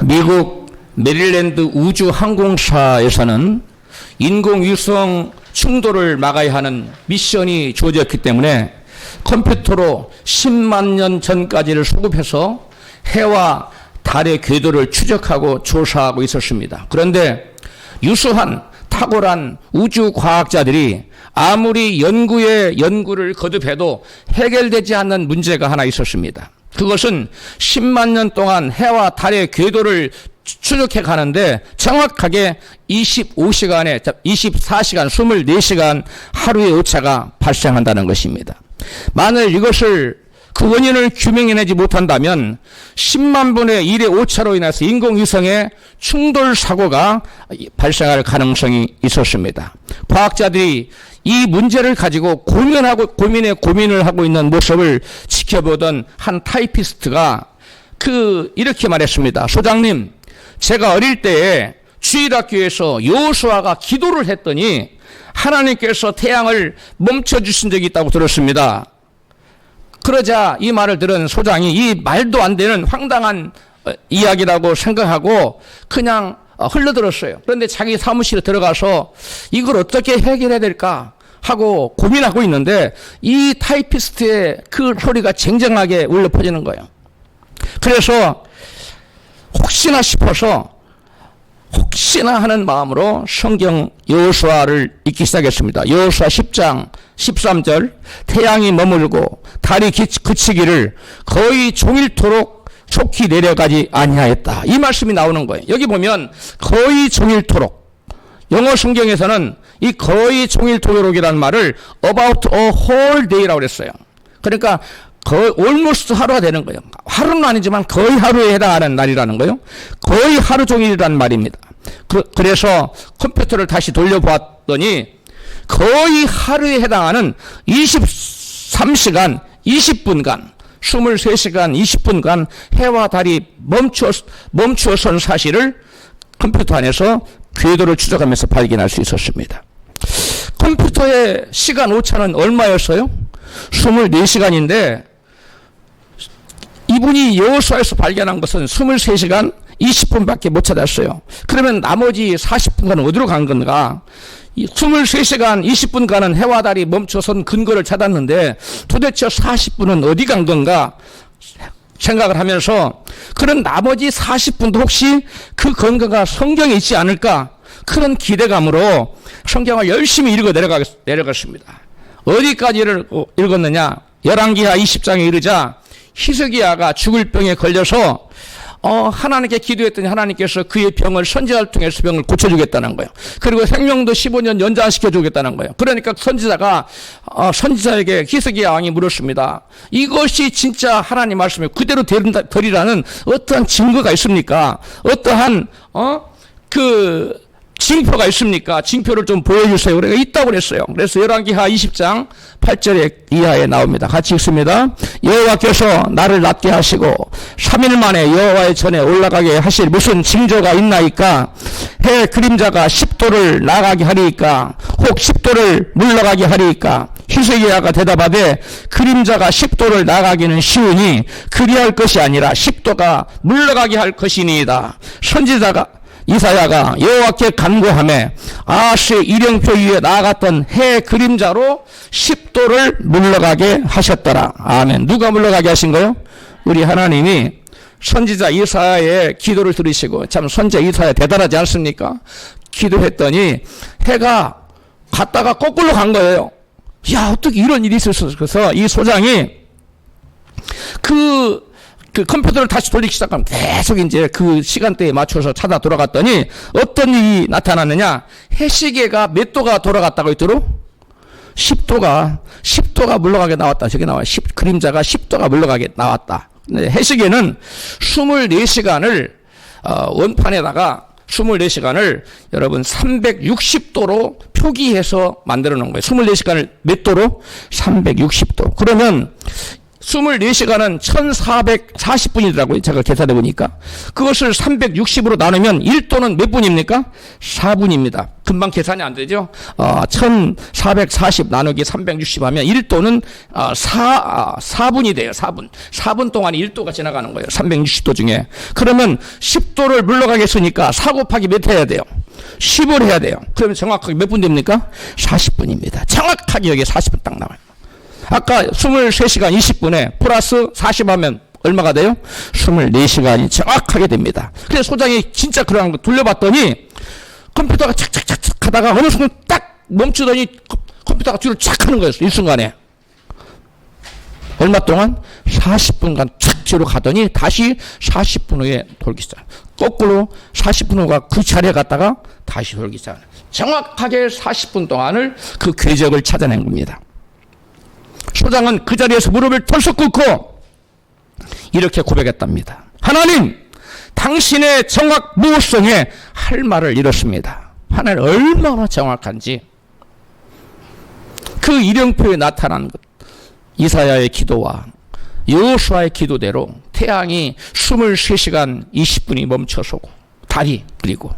미국 메릴랜드 우주항공사에서는 인공위성 충돌을 막아야 하는 미션이 주어졌기 때문에 컴퓨터로 10만 년 전까지를 소급해서 해와 달의 궤도를 추적하고 조사하고 있었습니다. 그런데 유수한 탁월한 우주과학자들이 아무리 연구를 거듭해도 해결되지 않는 문제가 하나 있었습니다. 그것은 10만 년 동안 해와 달의 궤도를 추적해 가는데 정확하게 24시간, 24시간 하루의 오차가 발생한다는 것입니다. 만일 이것을 그 원인을 규명해내지 못한다면 10만 분의 1의 오차로 인해서 인공위성의 충돌 사고가 발생할 가능성이 있었습니다. 과학자들이 이 문제를 가지고 고민을 하고 있는 모습을 지켜보던 한 타이피스트가 이렇게 말했습니다. 소장님, 제가 어릴 때에 주일학교에서 여호수아가 기도를 했더니 하나님께서 태양을 멈춰주신 적이 있다고 들었습니다. 그러자 이 말을 들은 소장이 이 말도 안 되는 황당한 이야기라고 생각하고 그냥 흘러들었어요. 그런데 자기 사무실에 들어가서 이걸 어떻게 해결해야 될까 하고 고민하고 있는데 이 타이피스트의 그 소리가 쟁쟁하게 울려 퍼지는 거예요. 그래서 혹시나 싶어서 혹시나 하는 마음으로 성경 여호수아를 읽기 시작했습니다. 여호수아 10장 13절 태양이 머물고 달이 그치기를 거의 종일토록 촉히 내려가지 아니하였다. 이 말씀이 나오는 거예요. 여기 보면 거의 종일토록, 영어 성경에서는 이 거의 종일토록이라는 말을 about a whole day라고 그랬어요. 그러니까 거의 almost 하루가 되는 거예요. 하루는 아니지만 거의 하루에 해당하는 날이라는 거예요. 거의 하루 종일이라는 말입니다. 그래서 컴퓨터를 다시 돌려보았더니 거의 하루에 해당하는 23시간 20분간 23시간 20분간 해와 달이 멈추어선 사실을 컴퓨터 안에서 궤도를 추적하면서 발견할 수 있었습니다. 컴퓨터의 시간 오차는 얼마였어요? 24시간인데 이분이 여호수아에서 발견한 것은 23시간 20분밖에 못 찾았어요. 그러면 나머지 40분간은 어디로 간 건가? 23시간 20분간은 해와 달이 멈춰선 근거를 찾았는데 도대체 40분은 어디 간 건가 생각을 하면서 그런 나머지 40분도 혹시 그 근거가 성경에 있지 않을까 그런 기대감으로 성경을 열심히 읽어 내려갔습니다. 어디까지를 읽었느냐? 열왕기하 20장에 이르자 히스기야가 죽을 병에 걸려서 하나님께 기도했더니 하나님께서 그의 병을 선지자를 통해서 병을 고쳐주겠다는 거예요. 그리고 생명도 15년 연장시켜주겠다는 거예요. 그러니까 선지자에게 히스기야 왕이 물었습니다. 이것이 진짜 하나님 말씀을 그대로 되리라는 어떠한 증거가 있습니까? 어떠한 징표가 있습니까? 징표를 좀 보여주세요. 그래서 있다고 그랬어요. 그래서 열왕기하 20장 8절에 이하에 나옵니다. 같이 읽습니다. 여호와께서 나를 낫게 하시고 3일 만에 여호와의 전에 올라가게 하실 무슨 징조가 있나이까? 해 그림자가 10도를 나가게 하리이까? 혹 10도를 물러가게 하리이까? 히스기야가 대답하되 그림자가 10도를 나가기는 쉬우니 그리할 것이 아니라 10도가 물러가게 할 것이니이다. 선지자가 이사야가 여호와께 간구하며 아하스의 일령표 위에 나아갔던 해 그림자로 10도를 물러가게 하셨더라. 아멘. 누가 물러가게 하신 거요? 우리 하나님이 선지자 이사야의 기도를 들으시고 참 선지자 이사야 대단하지 않습니까? 기도했더니 해가 갔다가 거꾸로 간 거예요. 야, 어떻게 이런 일이 있었어? 그래서 이 소장이 그 컴퓨터를 다시 돌리기 시작하면 계속 이제 그 시간대에 맞춰서 찾아 돌아갔더니 어떤 일이 나타났느냐? 해시계가 몇 도가 돌아갔다고 했더라? 10도가 물러가게 나왔다. 저기 나와요. 그림자가 10도가 물러가게 나왔다. 해시계는 24시간을 원판에다가 24시간을 여러분 360도로 표기해서 만들어 놓은 거예요. 24시간을 몇 도로? 360도. 그러면 24시간은 1440분이더라고요. 제가 계산해 보니까. 그것을 360으로 나누면 1도는 몇 분입니까? 4분입니다. 금방 계산이 안 되죠? 1440 나누기 360 하면 1도는 4분이 돼요. 4분. 4분 동안 1도가 지나가는 거예요. 360도 중에. 그러면 10도를 물러가겠으니까 4 곱하기 몇 해야 돼요? 10을 해야 돼요. 그러면 정확하게 몇 분 됩니까? 40분입니다. 정확하게 여기에 40분 딱 나와요. 아까 23시간 20분에 플러스 40하면 얼마가 돼요? 24시간이 정확하게 됩니다. 그래서 소장이 진짜 그런 거 돌려봤더니 컴퓨터가 착착착착 하다가 어느 순간 딱 멈추더니 컴퓨터가 뒤로 착 하는 거였어요. 일순간에. 얼마 동안? 40분간 착 뒤로 가더니 다시 40분 후에 돌기 시작. 거꾸로 40분 후가 그 자리에 갔다가 다시 돌기 시작. 정확하게 40분 동안을 그 궤적을 찾아낸 겁니다. 소장은 그 자리에서 무릎을 털썩 꿇고 이렇게 고백했답니다. 하나님, 당신의 정확 무엇성에 할 말을 잃었습니다. 하나님 얼마나 정확한지. 그 이령표에 나타난 것, 이사야의 기도와 여호수아의 기도대로 태양이 23시간 20분이 멈춰서고 달이 그리고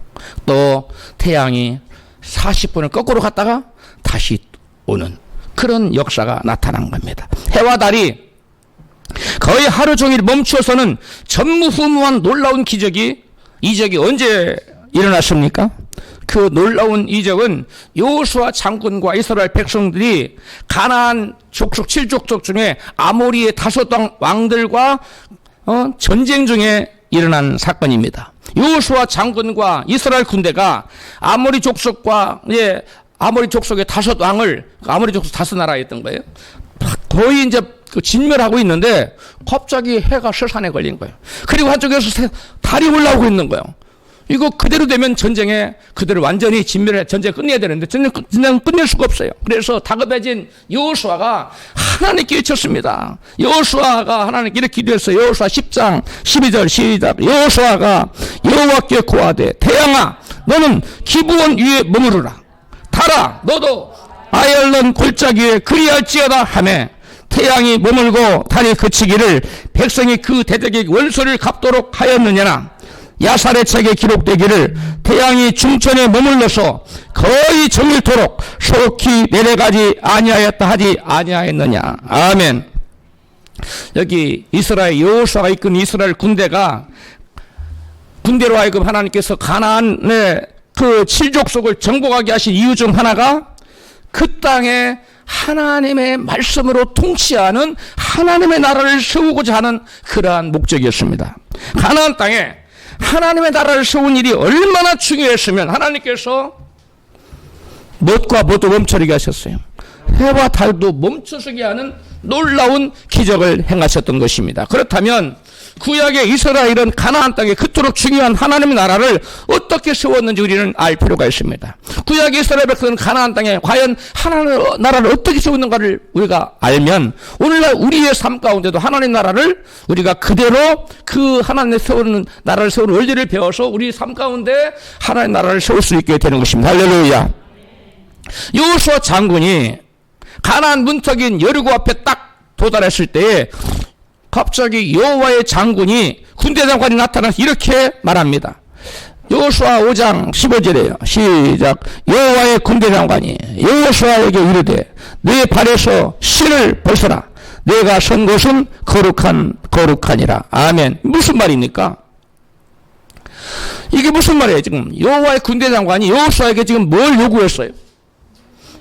또 태양이 40분을 거꾸로 갔다가 다시 오는 그런 역사가 나타난 겁니다. 해와 달이 거의 하루 종일 멈추어서는 전무후무한 놀라운 이적이 언제 일어났습니까? 그 놀라운 이적은 여호수아 장군과 이스라엘 백성들이 가나안 족속 7족속 중에 아모리의 5왕들과 전쟁 중에 일어난 사건입니다. 여호수아 장군과 이스라엘 군대가 아모리 족속과 아모리 족속의 5왕을, 아모리 족속 5나라였던 거예요. 거의 이제 진멸하고 있는데 갑자기 해가 서산에 걸린 거예요. 그리고 한쪽에서 달이 올라오고 있는 거예요. 이거 그대로 되면 전쟁에 그대로 완전히 진멸해 전쟁 끝내야 되는데 전쟁 끝낼 수가 없어요. 그래서 다급해진 여호수아가 하나님께 외쳤습니다. 여호수아가 하나님께 이렇게 기도했어요. 여호수아 10장 12절 시작. 여호수아가 여호와께 고하되 태양아 너는 기브온 위에 머무르라. 달아 너도 아얄론 골짜기 위에 그리할지어다 하매 태양이 머물고 달이 그치기를 백성이 그 대적의 원수를 갚도록 하였느냐나 야살의 책에 기록되기를 태양이 중천에 머물러서 거의 정일토록 속히 내려가지 아니하였다 하지 아니하였느냐. 아멘. 여기 이스라엘 여호수아가 이끈 이스라엘 군대로 하여금 하나님께서 가나안의 그 7족속을 정복하게 하신 이유 중 하나가 그 땅에 하나님의 말씀으로 통치하는 하나님의 나라를 세우고자 하는 그러한 목적이었습니다. 가나안 땅에 하나님의 나라를 세운 일이 얼마나 중요했으면 하나님께서 뭣과 뭣도 멈춰리게 하셨어요. 해와 달도 멈춰서게 하는 놀라운 기적을 행하셨던 것입니다. 그렇다면 구약의 이스라엘은 가나안 땅에 그토록 중요한 하나님의 나라를 어떻게 세웠는지 우리는 알 필요가 있습니다. 구약의 이스라엘 백성은 가나안 땅에 과연 하나님의 나라를 어떻게 세웠는가를 우리가 알면 오늘날 우리의 삶 가운데도 하나님 나라를 우리가 그대로 그 하나님의 세우는 나라를 세우는 원리를 배워서 우리 삶 가운데 하나님 나라를 세울 수 있게 되는 것입니다. 할렐루야. 여호수아 장군이 가나안 문턱인 여리고 앞에 딱 도달했을 때에 갑자기 여호와의 장군이 군대 장관이 나타나서 이렇게 말합니다. 여호수아 5장 15절에요. 시작. 여호와의 군대 장관이 여호수아에게 이르되 네 발에서 신을 벗어라. 내가 선 곳은 거룩하니라. 아멘. 무슨 말입니까? 이게 무슨 말이에요? 지금 여호와의 군대 장관이 여호수아에게 지금 뭘 요구했어요?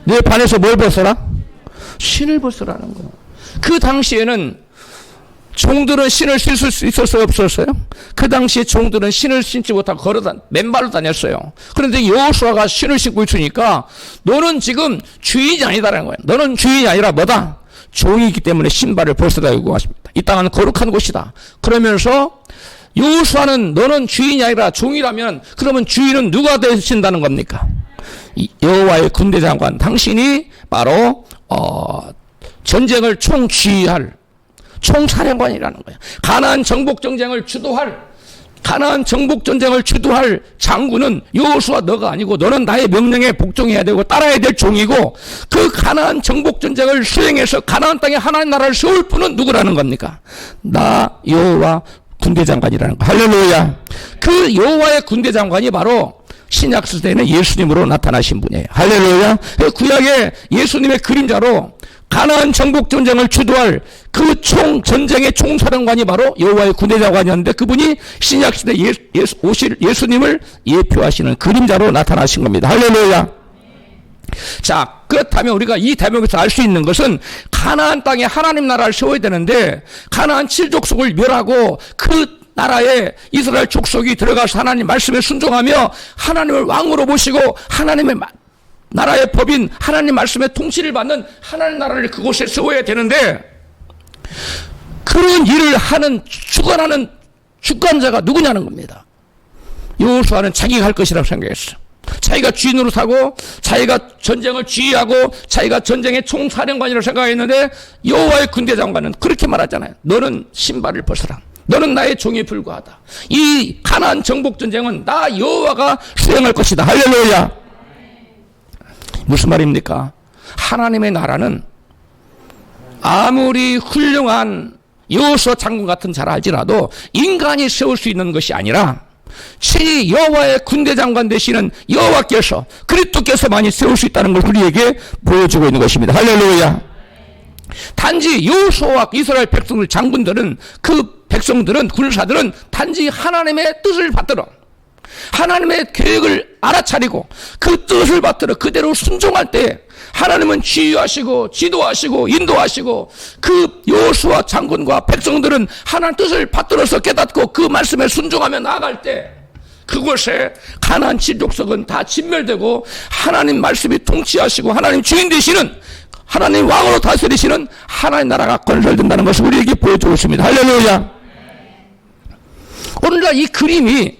네 발에서 뭘 벗어라? 신을 벗으라는 거예요. 그 당시에는 종들은 신을 신을 수 있었어요? 없었어요? 그 당시에 종들은 신을 신지 못하고 맨발로 다녔어요. 그런데 여호수아가 신을 신고 있으니까 너는 지금 주인이 아니다라는 거예요. 너는 주인이 아니라 뭐다? 종이기 때문에 신발을 벗으라 요구하십니다. 이 땅은 거룩한 곳이다. 그러면서 여호수아는 너는 주인이 아니라 종이라면 그러면 주인은 누가 되신다는 겁니까? 여호와의 군대 장관 당신이 바로 전쟁을 총지휘할 총사령관이라는 거예요. 가나안 정복 전쟁을 주도할 가나안 정복 전쟁을 주도할 장군은 여호수아 너가 아니고 너는 나의 명령에 복종해야 되고 따라야 될 종이고 그 가나안 정복 전쟁을 수행해서 가나안 땅에 하나님 나라를 세울 분은 누구라는 겁니까? 나 여호와 군대 장관이라는 거. 할렐루야. 그 여호와의 군대 장관이 바로 신약 시대에는 예수님으로 나타나신 분이에요. 할렐루야. 그 구약의 예수님의 그림자로 가나안 정복 전쟁을 주도할 그 전쟁의 총사령관이 바로 여호와의 군대 장관이었는데 그분이 신약 시대 오실 예수님을 예표하시는 그림자로 나타나신 겁니다. 할렐루야. 자, 그렇다면 우리가 이 대목에서 알 수 있는 것은 가나안 땅에 하나님 나라를 세워야 되는데 가나안 7족속을 멸하고 그 나라에 이스라엘 족속이 들어가서 하나님 말씀에 순종하며 하나님을 왕으로 모시고 하나님의 나라의 법인 하나님 말씀의 통치를 받는 하나님 나라를 그곳에 세워야 되는데 그런 일을 하는 주관하는 주관자가 누구냐는 겁니다. 여호수아는 자기가 할 것이라고 생각했어. 자기가 주인으로 사고 자기가 전쟁을 지휘하고 자기가 전쟁의 총사령관이라고 생각했는데 여호와의 군대 장관은 그렇게 말하잖아요. 너는 신발을 벗어라. 너는 나의 종에 불과하다. 이 가나안 정복 전쟁은 나 여호와가 수행할 것이다. 할렐루야. 무슨 말입니까? 하나님의 나라는 아무리 훌륭한 여호수아 장군 같은 잘 알지라도 인간이 세울 수 있는 것이 아니라 친히 여호와의 군대 장관 되시는 여호와께서 그리스도께서만이 세울 수 있다는 걸 우리에게 보여주고 있는 것입니다. 할렐루야. 단지 여호수아와 이스라엘 백성들 장군들은 그 백성들은 군사들은 단지 하나님의 뜻을 받들어 하나님의 계획을 알아차리고 그 뜻을 받들어 그대로 순종할 때 하나님은 지휘하시고 지도하시고 인도하시고 그 여호수아 장군과 백성들은 하나님 뜻을 받들어서 깨닫고 그 말씀에 순종하며 나아갈 때 그곳에 가나안 7족속은 다 진멸되고 하나님 말씀이 통치하시고 하나님 주인 되시는 하나님 왕으로 다스리시는 하나님 나라가 건설된다는 것을 우리에게 보여주고 있습니다. 할렐루야. 오늘날 이 그림이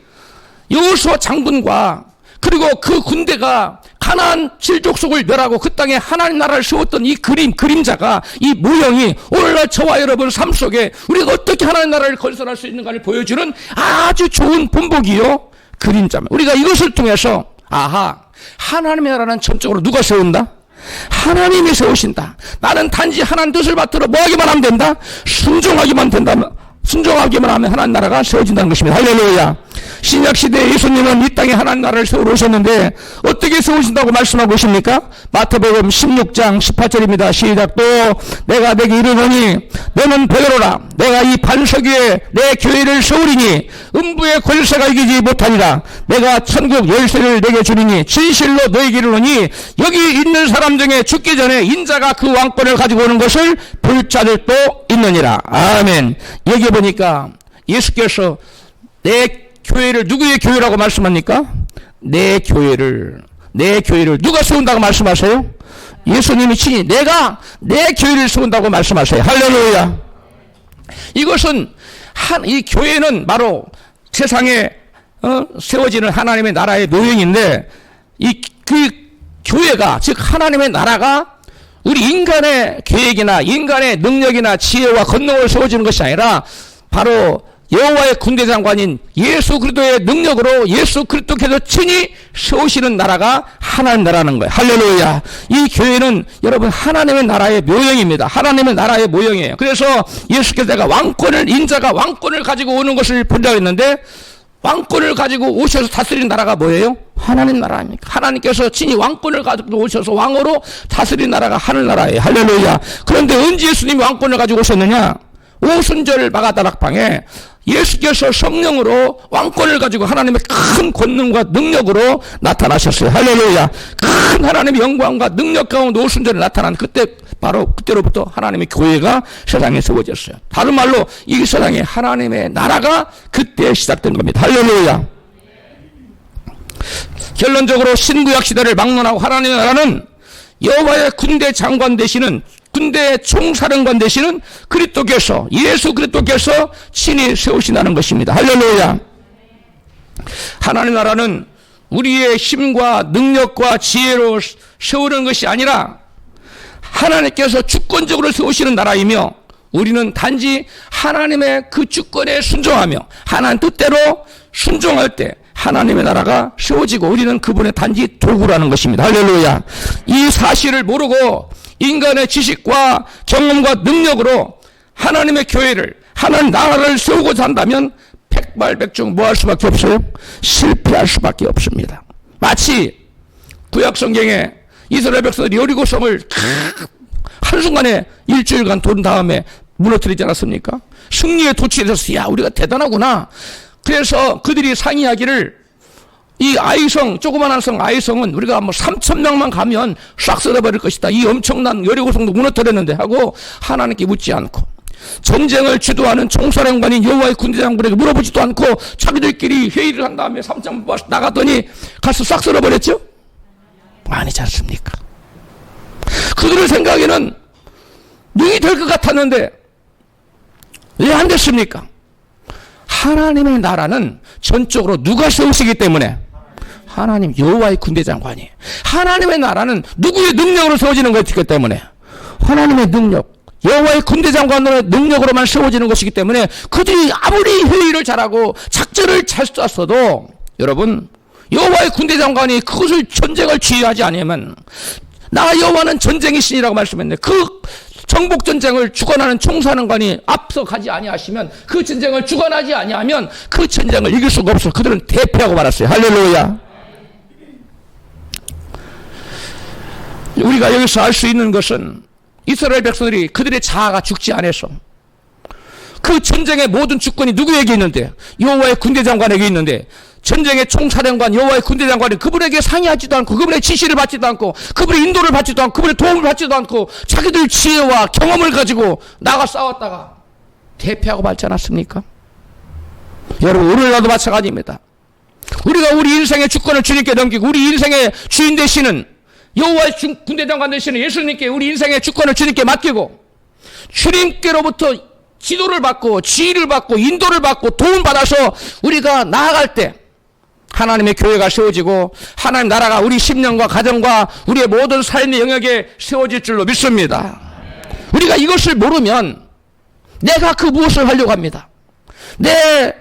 여호수아 장군과 그리고 그 군대가 가나안 7족속을 멸하고 그 땅에 하나님 나라를 세웠던 이 그림자가 이 모형이 오늘날 저와 여러분 삶 속에 우리가 어떻게 하나님 나라를 건설할 수 있는가를 보여주는 아주 좋은 본보기요 그림자입니다. 우리가 이것을 통해서 아하, 하나님의 나라는 전적으로 누가 세운다? 하나님이 세우신다. 나는 단지 하나님 뜻을 받들어 뭐하기만 하면 된다? 순종하기만 하면 하나님 나라가 세워진다는 것입니다. 할렐루야. 신약시대에 예수님은 이 땅에 하나님 나라를 세우러 오셨는데 어떻게 세우신다고 말씀하고 계십니까? 마태복음 16장 18절입니다. 시작. 또 내가 내게 이르노니 너는 베드로라. 내가 이 반석 위에 내 교회를 세우리니 음부의 권세가 이기지 못하리라. 내가 천국 열쇠를 내게 주리니 진실로 너에게 이르노니 여기 있는 사람 중에 죽기 전에 인자가 그 왕권을 가지고 오는 것을 볼 자들도 있느니라. 아멘. 여기 보니까 예수께서 내 교회를 누구의 교회라고 말씀합니까? 내 교회를 누가 세운다고 말씀하세요? 예수님이 친히 내가 내 교회를 세운다고 말씀하세요. 할렐루야. 이것은 이 교회는 바로 세상에 세워지는 하나님의 나라의 묘형인데 그 교회가 즉 하나님의 나라가 우리 인간의 계획이나 인간의 능력이나 지혜와 권능을 세워지는 것이 아니라 바로 여호와의 군대 장관인 예수 그리스도의 능력으로 예수 그리스도께서 친히 세우시는 나라가 하나님 나라는 거예요. 할렐루야. 이 교회는 여러분 하나님의 나라의 묘형입니다. 하나님의 나라의 모형이에요. 그래서 예수께서 내가 인자가 왕권을 가지고 오는 것을 본다고 했는데 왕권을 가지고 오셔서 다스리는 나라가 뭐예요? 하나님 나라입니까? 하나님께서 친히 왕권을 가지고 오셔서 왕으로 다스리는 나라가 하늘나라예요. 할렐루야. 그런데 언제 예수님이 왕권을 가지고 오셨느냐? 오순절 마가다락방에 예수께서 성령으로 왕권을 가지고 하나님의 큰 권능과 능력으로 나타나셨어요. 할렐루야. 큰 하나님의 영광과 능력 가운데 오순절에 나타난 그때로부터 하나님의 교회가 세상에 세워졌어요. 다른 말로 이 세상에 하나님의 나라가 그때 시작된 겁니다. 할렐루야. 결론적으로 신구약 시대를 막론하고 하나님의 나라는 여호와의 군대 장관 되시는 군대 총사령관 되시는 그리스도께서 예수 그리스도께서 친히 세우신다는 것입니다. 할렐루야. 하나님 나라는 우리의 힘과 능력과 지혜로 세우는 것이 아니라 하나님께서 주권적으로 세우시는 나라이며 우리는 단지 하나님의 그 주권에 순종하며 하나님 뜻대로 순종할 때 하나님의 나라가 세워지고 우리는 그분의 단지 도구라는 것입니다. 할렐루야. 이 사실을 모르고 인간의 지식과 경험과 능력으로 하나님의 교회를, 하나님 나라를 세우고자 한다면 백발백중 뭐 할 수밖에 없어요? 실패할 수밖에 없습니다. 마치 구약 성경에 이스라엘 백성들이 여리고성을 한순간에 일주일간 돈 다음에 무너뜨리지 않았습니까? 승리에 도취해서 야 우리가 대단하구나. 그래서 그들이 상의하기를 이 아이성, 조그만한 성 아이성은 우리가 뭐 3,000명만 가면 싹 쓸어버릴 것이다. 이 엄청난 여리고성도 무너뜨렸는데 하고 하나님께 묻지 않고 전쟁을 주도하는 총사령관인 여호와의 군대장군에게 물어보지도 않고 자기들끼리 회의를 한 다음에 3,000명 나갔더니 가서 싹 쓸어버렸죠? 아니지 않습니까? 그들의 생각에는 능이 될 것 같았는데 왜 안 됐습니까? 하나님의 나라는 전적으로 누가 세우시기 때문에 하나님 여호와의 군대장관이, 하나님의 나라는 누구의 능력으로 세워지는 것이기 때문에 하나님의 능력, 여호와의 군대장관의 능력으로만 세워지는 것이기 때문에 그들이 아무리 회의를 잘하고 작전을 잘 짰어도 여러분 여호와의 군대장관이 그것을 전쟁을 지휘하지 않으면 나 여호와는 전쟁의 신이라고 말씀했는데 그 정복전쟁을 주관하는 총사령관이 앞서 가지 아니하시면 그 전쟁을 주관하지 아니하면 그 전쟁을 이길 수가 없어. 그들은 대패하고 말았어요. 할렐루야. 우리가 여기서 알 수 있는 것은 이스라엘 백성들이 그들의 자아가 죽지 않아서 그 전쟁의 모든 주권이 누구에게 있는데 여호와의 군대장관에게 있는데 전쟁의 총사령관 여호와의 군대장관이 그분에게 상의하지도 않고 그분의 지시를 받지도 않고 그분의 인도를 받지도 않고 그분의 도움을 받지도 않고 자기들 지혜와 경험을 가지고 나가 싸웠다가 대패하고 말지 않았습니까? 여러분 오늘날도 마찬가지입니다. 우리가 우리 인생의 주권을 주님께 넘기고 우리 인생의 주인 되시는 여호와의 군대장관 되시는 예수님께 우리 인생의 주권을 주님께 맡기고 주님께로부터 지도를 받고 지휘를 받고 인도를 받고 도움 받아서 우리가 나아갈 때 하나님의 교회가 세워지고 하나님 나라가 우리 심령과 가정과 우리의 모든 삶의 영역에 세워질 줄로 믿습니다. 우리가 이것을 모르면 내가 그 무엇을 하려고 합니다. 내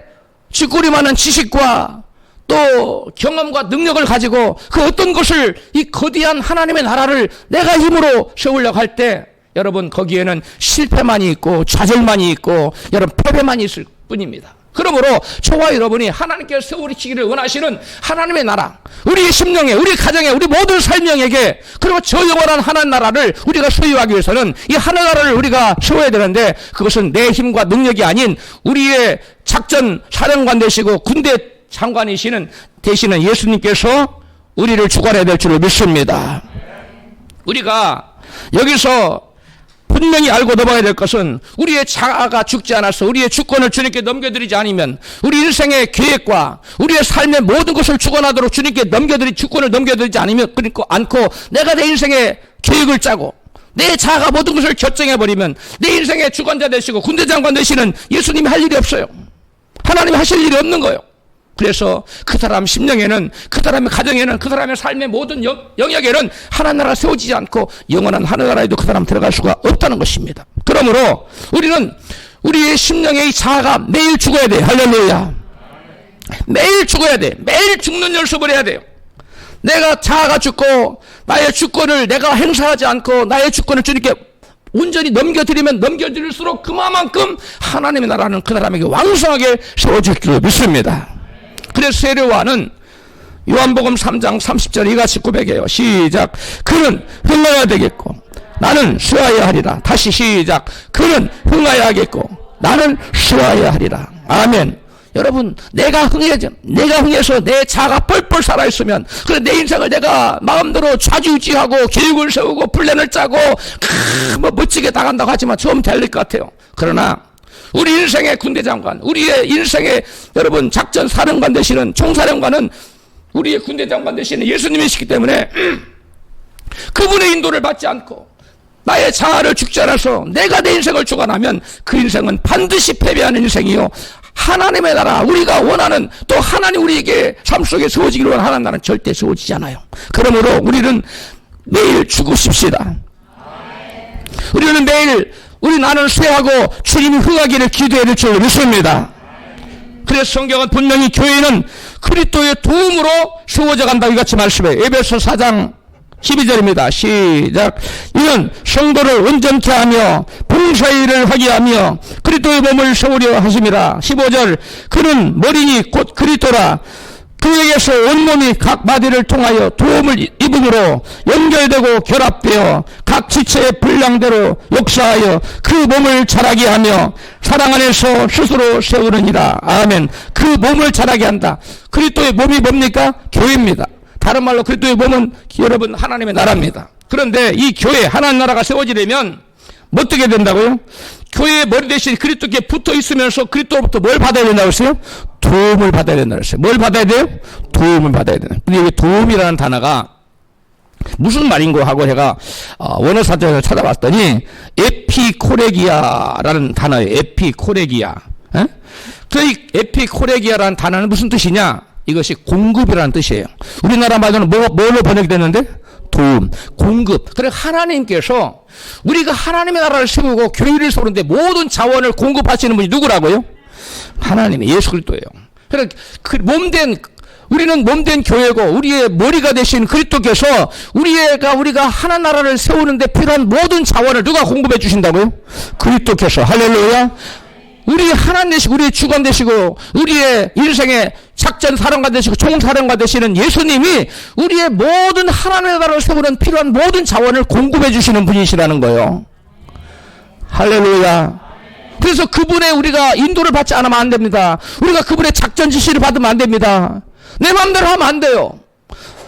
쥐꼬리만한 지식과 또 경험과 능력을 가지고 그 어떤 것을 이 거대한 하나님의 나라를 내가 힘으로 세우려고 할 때 여러분 거기에는 실패만이 있고 좌절만이 있고 여러분 패배만이 있을 뿐입니다. 그러므로 저와 여러분이 하나님께서 세우시기를 원하시는 하나님의 나라, 우리의 심령에, 우리 가정에, 우리 모든 삶명에게 그리고 저 영원한 하나님 나라를 우리가 소유하기 위해서는 이 하나님 나라를 우리가 세워야 되는데 그것은 내 힘과 능력이 아닌 우리의 작전 사령관 되시고 군대 장관이시는 되시는 예수님께서 우리를 주관해야 될 줄을 믿습니다. 우리가 여기서 분명히 알고 넘어가야 될 것은 우리의 자아가 죽지 않아서 우리의 주권을 주님께 넘겨드리지 않으면 우리 인생의 계획과 우리의 삶의 모든 것을 주관하도록 주님께 주권을 넘겨드리지 않으면 그러니까 않고 내가 내 인생의 계획을 짜고 내 자아가 모든 것을 결정해버리면 내 인생의 주관자 되시고 군대장관 되시는 예수님이 할 일이 없어요. 하나님이 하실 일이 없는 거예요. 그래서 그 사람 심령에는 그 사람의 가정에는 그 사람의 삶의 모든 영역에는 하나님 나라가 세워지지 않고 영원한 하늘 나라에도 그 사람 들어갈 수가 없다는 것입니다. 그러므로 우리는 우리의 심령의 이 자아가 매일 죽어야 돼. 할렐루야. 매일 죽어야 돼. 매일 죽는 연습을 해야 돼요. 내가 자아가 죽고 나의 주권을 내가 행사하지 않고 나의 주권을 주님께 온전히 넘겨드리면 넘겨드릴수록 그만큼 하나님의 나라는 그 사람에게 왕성하게 세워질 줄 믿습니다. 그래서 세례요한은 요한복음 3장 30절 이같이 고백해요. 시작. 그는 흥하여야 되겠고 나는 쉬어야 하리라. 다시 시작. 그는 흥하여야 하겠고 나는 쉬어야 하리라. 아멘. 여러분 내가 흥해서 내 자아가 뻘뻘 살아있으면 그래 내 인생을 내가 마음대로 좌지우지하고 계획을 세우고 플랜을 짜고 뭐 멋지게 나간다고 하지만 처음 될 것 같아요. 그러나 우리 인생의 군대장관, 우리의 인생의 여러분 작전 사령관 되시는 총사령관은 우리의 군대장관 되시는 예수님이시기 때문에 그분의 인도를 받지 않고 나의 자아를 죽지 않아서 내가 내 인생을 주관하면 그 인생은 반드시 패배하는 인생이요 하나님의 나라 우리가 원하는 또 하나님 우리에게 삶 속에 세워지기를 원하는 하나님 나라는 절대 세워지지 않아요. 그러므로 우리는 매일 죽으십시다. 우리는 매일 우리 나는 쇠하고 주님이 흥하기를 기도해야 될 줄로 믿습니다. 그래서 성경은 분명히 교회는 그리스도의 도움으로 세워져 간다고 이같이 말씀해요. 에베소 4장 12절입니다. 시작. 이는 성도를 온전케 하며 봉사일을 하게 하며 그리스도의 몸을 세우려 하심이라. 15절. 그는 머리니 곧 그리스도라. 그에게서 온몸이 각 마디를 통하여 도움을 입음으로 연결되고 결합되어 각 지체의 분량대로 역사하여 그 몸을 자라게 하며 사랑 안에서 스스로 세우느니라. 아멘. 그 몸을 자라게 한다. 그리스도의 몸이 뭡니까? 교회입니다. 다른 말로 그리스도의 몸은 여러분 하나님의 나라입니다. 그런데 이 교회 하나님 나라가 세워지려면 뭐 어떻게 된다고요? 교회의 머리 대신 그리스도께 붙어 있으면서 그리스도로부터 뭘 받아야 된다고 했어요? 도움을 받아야 된다고 했어요. 뭘 받아야 돼요? 도움을 받아야 돼요. 근데 여기 도움이라는 단어가 무슨 말인고 하고 제가 원어 사전에서 찾아봤더니 에피코레기아라는 단어예요. 에피코레기아. 그 에피코레기아라는 단어는 무슨 뜻이냐? 이것이 공급이라는 뜻이에요. 우리나라 말로는 뭘로 번역이 됐는데? 도움, 공급. 그래 하나님께서 우리가 하나님의 나라를 세우고 교회를 세우는데 모든 자원을 공급하시는 분이 누구라고요? 하나님의 예수 그리스도예요. 그래 우리는 몸된 교회고 우리의 머리가 되신 그리스도께서 우리가 하나님 나라를 세우는데 필요한 모든 자원을 누가 공급해 주신다고요? 그리스도께서. 할렐루야. 우리 하나님 되시고 우리의 주관 되시고 우리의 인생의 작전 사령관 되시고 총사령관 되시는 예수님이 우리의 모든 하나님의 나라를 세우는 필요한 모든 자원을 공급해 주시는 분이시라는 거예요. 할렐루야. 그래서 그분의 우리가 인도를 받지 않으면 안 됩니다. 우리가 그분의 작전 지시를 받으면 안 됩니다. 내 마음대로 하면 안 돼요.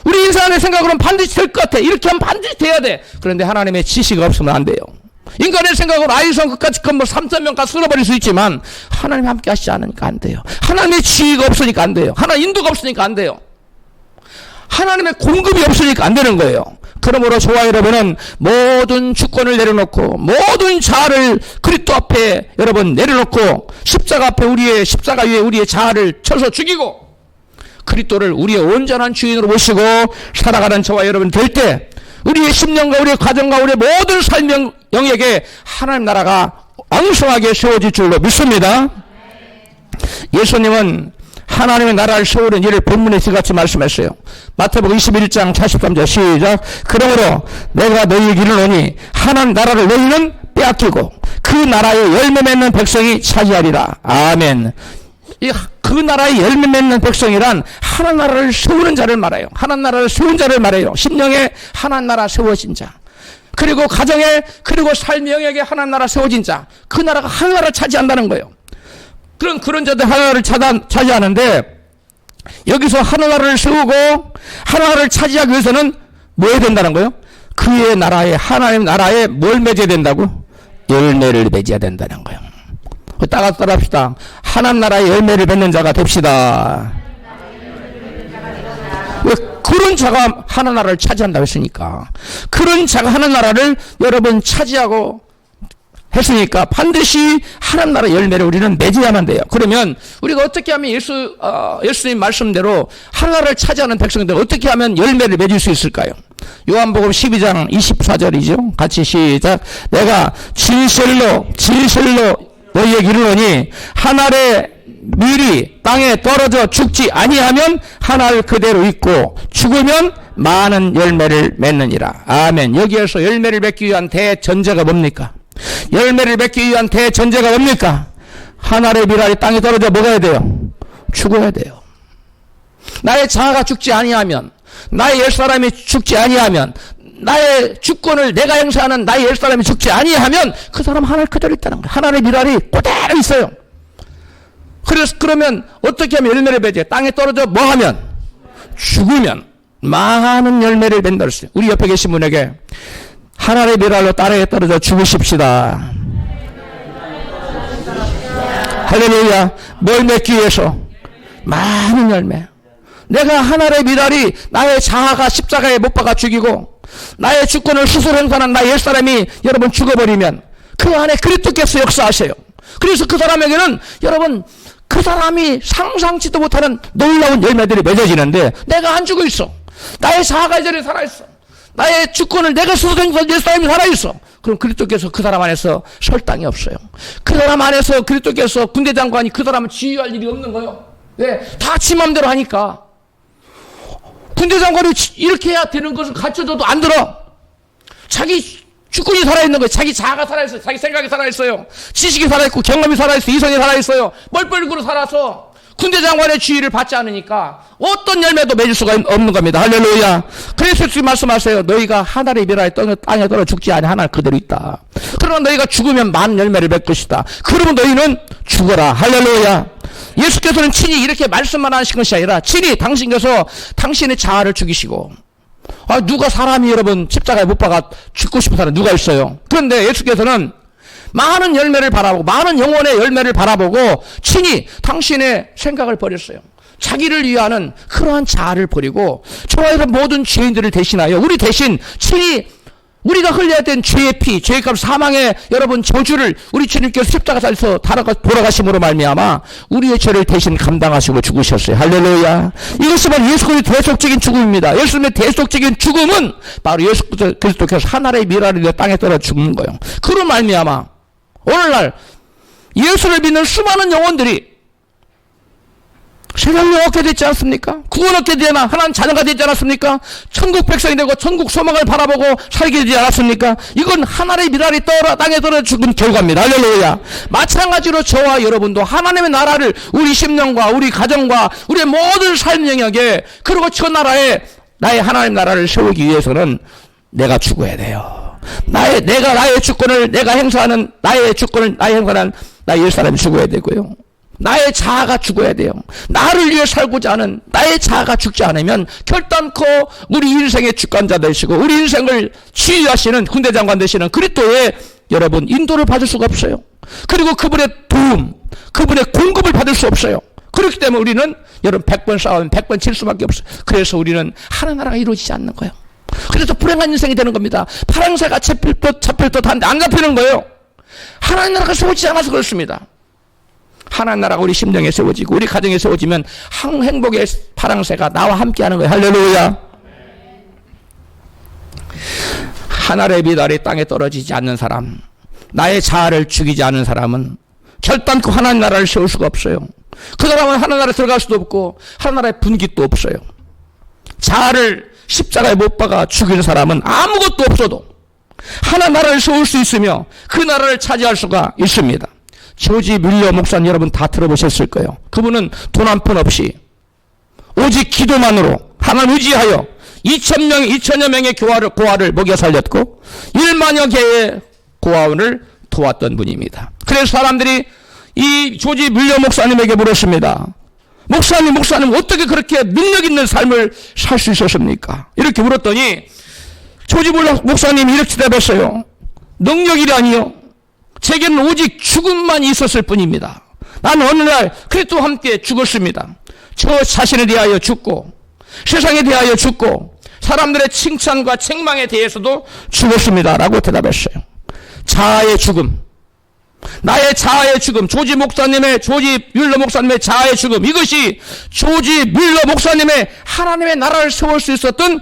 우리 인생의 생각으로는 반드시 될 것 같아. 이렇게 하면 반드시 돼야 돼. 그런데 하나님의 지시가 없으면 안 돼요. 인간의 생각으로 아이성 끝까지 3,000명까지 쓸어버릴 수 있지만 하나님 함께 하시지 않으니까 안 돼요. 하나님의 지위가 없으니까 안 돼요. 하나님 인도가 없으니까 안 돼요. 하나님의 공급이 없으니까 안 되는 거예요. 그러므로 저와 여러분은 모든 주권을 내려놓고 모든 자아를 그리스도 앞에 여러분 내려놓고 십자가 앞에 십자가 위에 우리의 자아를 쳐서 죽이고 그리스도를 우리의 온전한 주인으로 모시고 살아가는 저와 여러분 될 때 우리의 심령과 우리의 가정과 우리의 모든 삶 영역에 하나님 나라가 왕성하게 세워질 줄로 믿습니다. 예수님은 하나님의 나라를 세우는 일을 본문에서 같이 말씀했어요. 마태복음 21장 43절 시작. 그러므로 내가 너희에게 이르노니 하나님 나라를 너희는 빼앗기고 그 나라의 열매 맺는 백성이 차지하리라. 아멘. 그 나라의 열매 맺는 백성이란 하나님 나라를 세우는 자를 말해요. 하나님 나라를 세운 자를 말해요. 심령에 하나님 나라 세워진 자. 그리고 가정에 그리고 삶 영역에 하나님 나라 세워진 자. 그 나라가 하나님을 차지한다는 거예요. 그런 자들 하나님을 차지하는데 여기서 하나님을 세우고 하나님을 차지하기 위해서는 뭐 해야 된다는 거예요? 그의 나라에 하나님 나라에 뭘 맺어야 된다고? 열매를 맺어야 된다는 거예요. 따라합시다. 하나님 나라의 열매를 맺는 자가 됩시다. 왜 그런 자가 하나님 나라를 차지한다고 했으니까. 그런 자가 하나님 나라를 여러분 차지하고 했으니까 반드시 하나님 나라 열매를 우리는 맺어야만 돼요. 그러면 우리가 어떻게 하면 예수님 말씀대로 하나님 나라를 차지하는 백성들 어떻게 하면 열매를 맺을 수 있을까요? 요한복음 12장 24절이죠. 같이 시작. 내가 진실로 너희에게 이르노니 한 알의 밀이 땅에 떨어져 죽지 아니하면 한 알 그대로 있고 죽으면 많은 열매를 맺느니라. 아멘. 여기에서 열매를 맺기 위한 대전제가 뭡니까? 열매를 맺기 위한 대전제가 뭡니까? 한 알의 밀알이 땅에 떨어져 먹어야 돼요? 죽어야 돼요. 나의 자아가 죽지 아니하면, 나의 옛사람이 죽지 아니하면, 나의 주권을 내가 행사하는 나의 옛사람이 죽지 아니하면 그 사람 하나 그대로 있다는 거예요. 하나의 밀알이 그대로 있어요. 그러면 어떻게 하면 열매를 맺어요? 땅에 떨어져 뭐 하면? 죽으면 많은 열매를 맺는다 그랬어요. 우리 옆에 계신 분에게 하나의 밀알로 땅에 떨어져 죽으십시다. 할렐루야. 뭘 맺기 위해서? 많은 열매. 내가 하나의 밀알이 나의 자아가 십자가에 못 박아 죽이고 나의 주권을 스스로 행사하는 나의 옛사람이 여러분 죽어버리면 그 안에 그리스도께서 역사하세요. 그래서 그 사람에게는 여러분 그 사람이 상상치도 못하는 놀라운 열매들이 맺어지는데 내가 안 죽어 있어. 나의 자아가 이전에 살아있어. 나의 주권을 내가 스스로 행사하는 옛사람이 살아있어. 그럼 그리스도께서 그 사람 안에서 설당이 없어요. 그 사람 안에서 그리스도께서 군대 장관이 그 사람을 지휘할 일이 없는 거예요. 왜? 다 지 맘대로 하니까. 군대 장관이 이렇게 해야 되는 것을 가르쳐줘도 안 들어. 자기 주권이 살아있는 거예요. 자기 자아가 살아있어요. 자기 생각이 살아있어요. 지식이 살아있고 경험이 살아있어요. 이성이 살아있어요. 뻘뻘구로 살아서 군대 장관의 지휘를 받지 않으니까 어떤 열매도 맺을 수가 없는 겁니다. 할렐루야. 그래서 예수님 말씀하세요. 너희가 하나의 미라에 땅에 떨어 죽지 아니 하나 그대로 있다. 그러나 너희가 죽으면 많은 열매를 맺을 것이다. 그러면 너희는 죽어라. 할렐루야. 예수께서는 친히 이렇게 말씀만 하신 것이 아니라 친히 당신께서 당신의 자아를 죽이시고, 누가 사람이 여러분 십자가에 못 박아 죽고 싶은 사람 누가 있어요? 그런데 예수께서는 많은 열매를 바라보고 많은 영혼의 열매를 바라보고 친히 당신의 생각을 버렸어요. 자기를 위하는 그러한 자아를 버리고 저와 여러분 모든 죄인들을 대신하여 우리 대신 친히 우리가 흘려야 된 죄의 피, 죄의 값, 사망의 여러분 저주를 우리 주님께서 십자가에서 돌아가심으로 말미암아 우리의 죄를 대신 감당하시고 죽으셨어요. 할렐루야. 이것이 바로 예수 그리스도의 대속적인 죽음입니다. 예수님의 대속적인 죽음은 바로 예수 그리스도께서 하늘의 미라를 내 땅에 떨어 죽는 거예요. 그로 말미암아 오늘날 예수를 믿는 수많은 영혼들이 세상을 얻게 됐지 않습니까? 구원 얻게 되나 하나님 자녀가 되지 않았습니까? 천국 백성이 되고 천국 소망을 바라보고 살게 되지 않았습니까? 이건 하나님의 미랄이 땅에 떨어 죽은 결과입니다. 할렐루야. 마찬가지로 저와 여러분도 하나님의 나라를 우리 심령과 우리 가정과 우리의 모든 삶 영역에 그리고 저 나라에 나의 하나님 나라를 세우기 위해서는 내가 죽어야 돼요. 나의 주권을 내가 행사하는 나의 행사하는 나의 옛사람이 죽어야 되고요. 나의 자아가 죽어야 돼요. 나를 위해 살고자 하는 나의 자아가 죽지 않으면 결단코 우리 인생의 주관자 되시고 우리 인생을 지휘하시는 군대 장관 되시는 그리스도의 여러분 인도를 받을 수가 없어요. 그리고 그분의 도움, 그분의 공급을 받을 수 없어요. 그렇기 때문에 우리는 여러분 100번 싸우면 100번 질 수밖에 없어요. 그래서 우리는 하나님 나라가 이루어지지 않는 거예요. 그래서 불행한 인생이 되는 겁니다. 파랑새가 잡힐 듯 한데 안 잡히는 거예요. 하나님 나라가 세워지지 않아서 그렇습니다. 하나님 나라가 우리 심령에 세워지고 우리 가정에 세워지면 행복의 파랑새가 나와 함께하는 거예요. 할렐루야. 하늘의 미달이 땅에 떨어지지 않는 사람, 나의 자아를 죽이지 않는 사람은 결단코 하나님 나라를 세울 수가 없어요. 그 사람은 하나님 나라에 들어갈 수도 없고 하나님 나라의 분깃도 없어요. 자아를 십자가에 못 박아 죽이는 사람은 아무것도 없어도 하나님 나라를 세울 수 있으며 그 나라를 차지할 수가 있습니다. 조지 뮬러 목사님 여러분 다 들어보셨을 거예요. 그분은 돈 한 푼 없이 오직 기도만으로 하나님 의지하여 2천여 명의 고아를 먹여 살렸고 1만여 개의 고아원을 도왔던 분입니다. 그래서 사람들이 이 조지 뮬러 목사님에게 물었습니다. 목사님 어떻게 그렇게 능력 있는 삶을 살 수 있었습니까? 이렇게 물었더니 조지 뮬러 목사님이 이렇게 대답했어요. 능력이라니요? 제게는 오직 죽음만 있었을 뿐입니다. 나는 어느 날 그리스도와 함께 죽었습니다. 저 자신에 대하여 죽고 세상에 대하여 죽고 사람들의 칭찬과 책망에 대해서도 죽었습니다. 라고 대답했어요. 자아의 죽음, 나의 자아의 죽음, 조지 뮬러 목사님의 자아의 죽음, 이것이 조지 뮬러 목사님의 하나님의 나라를 세울 수 있었던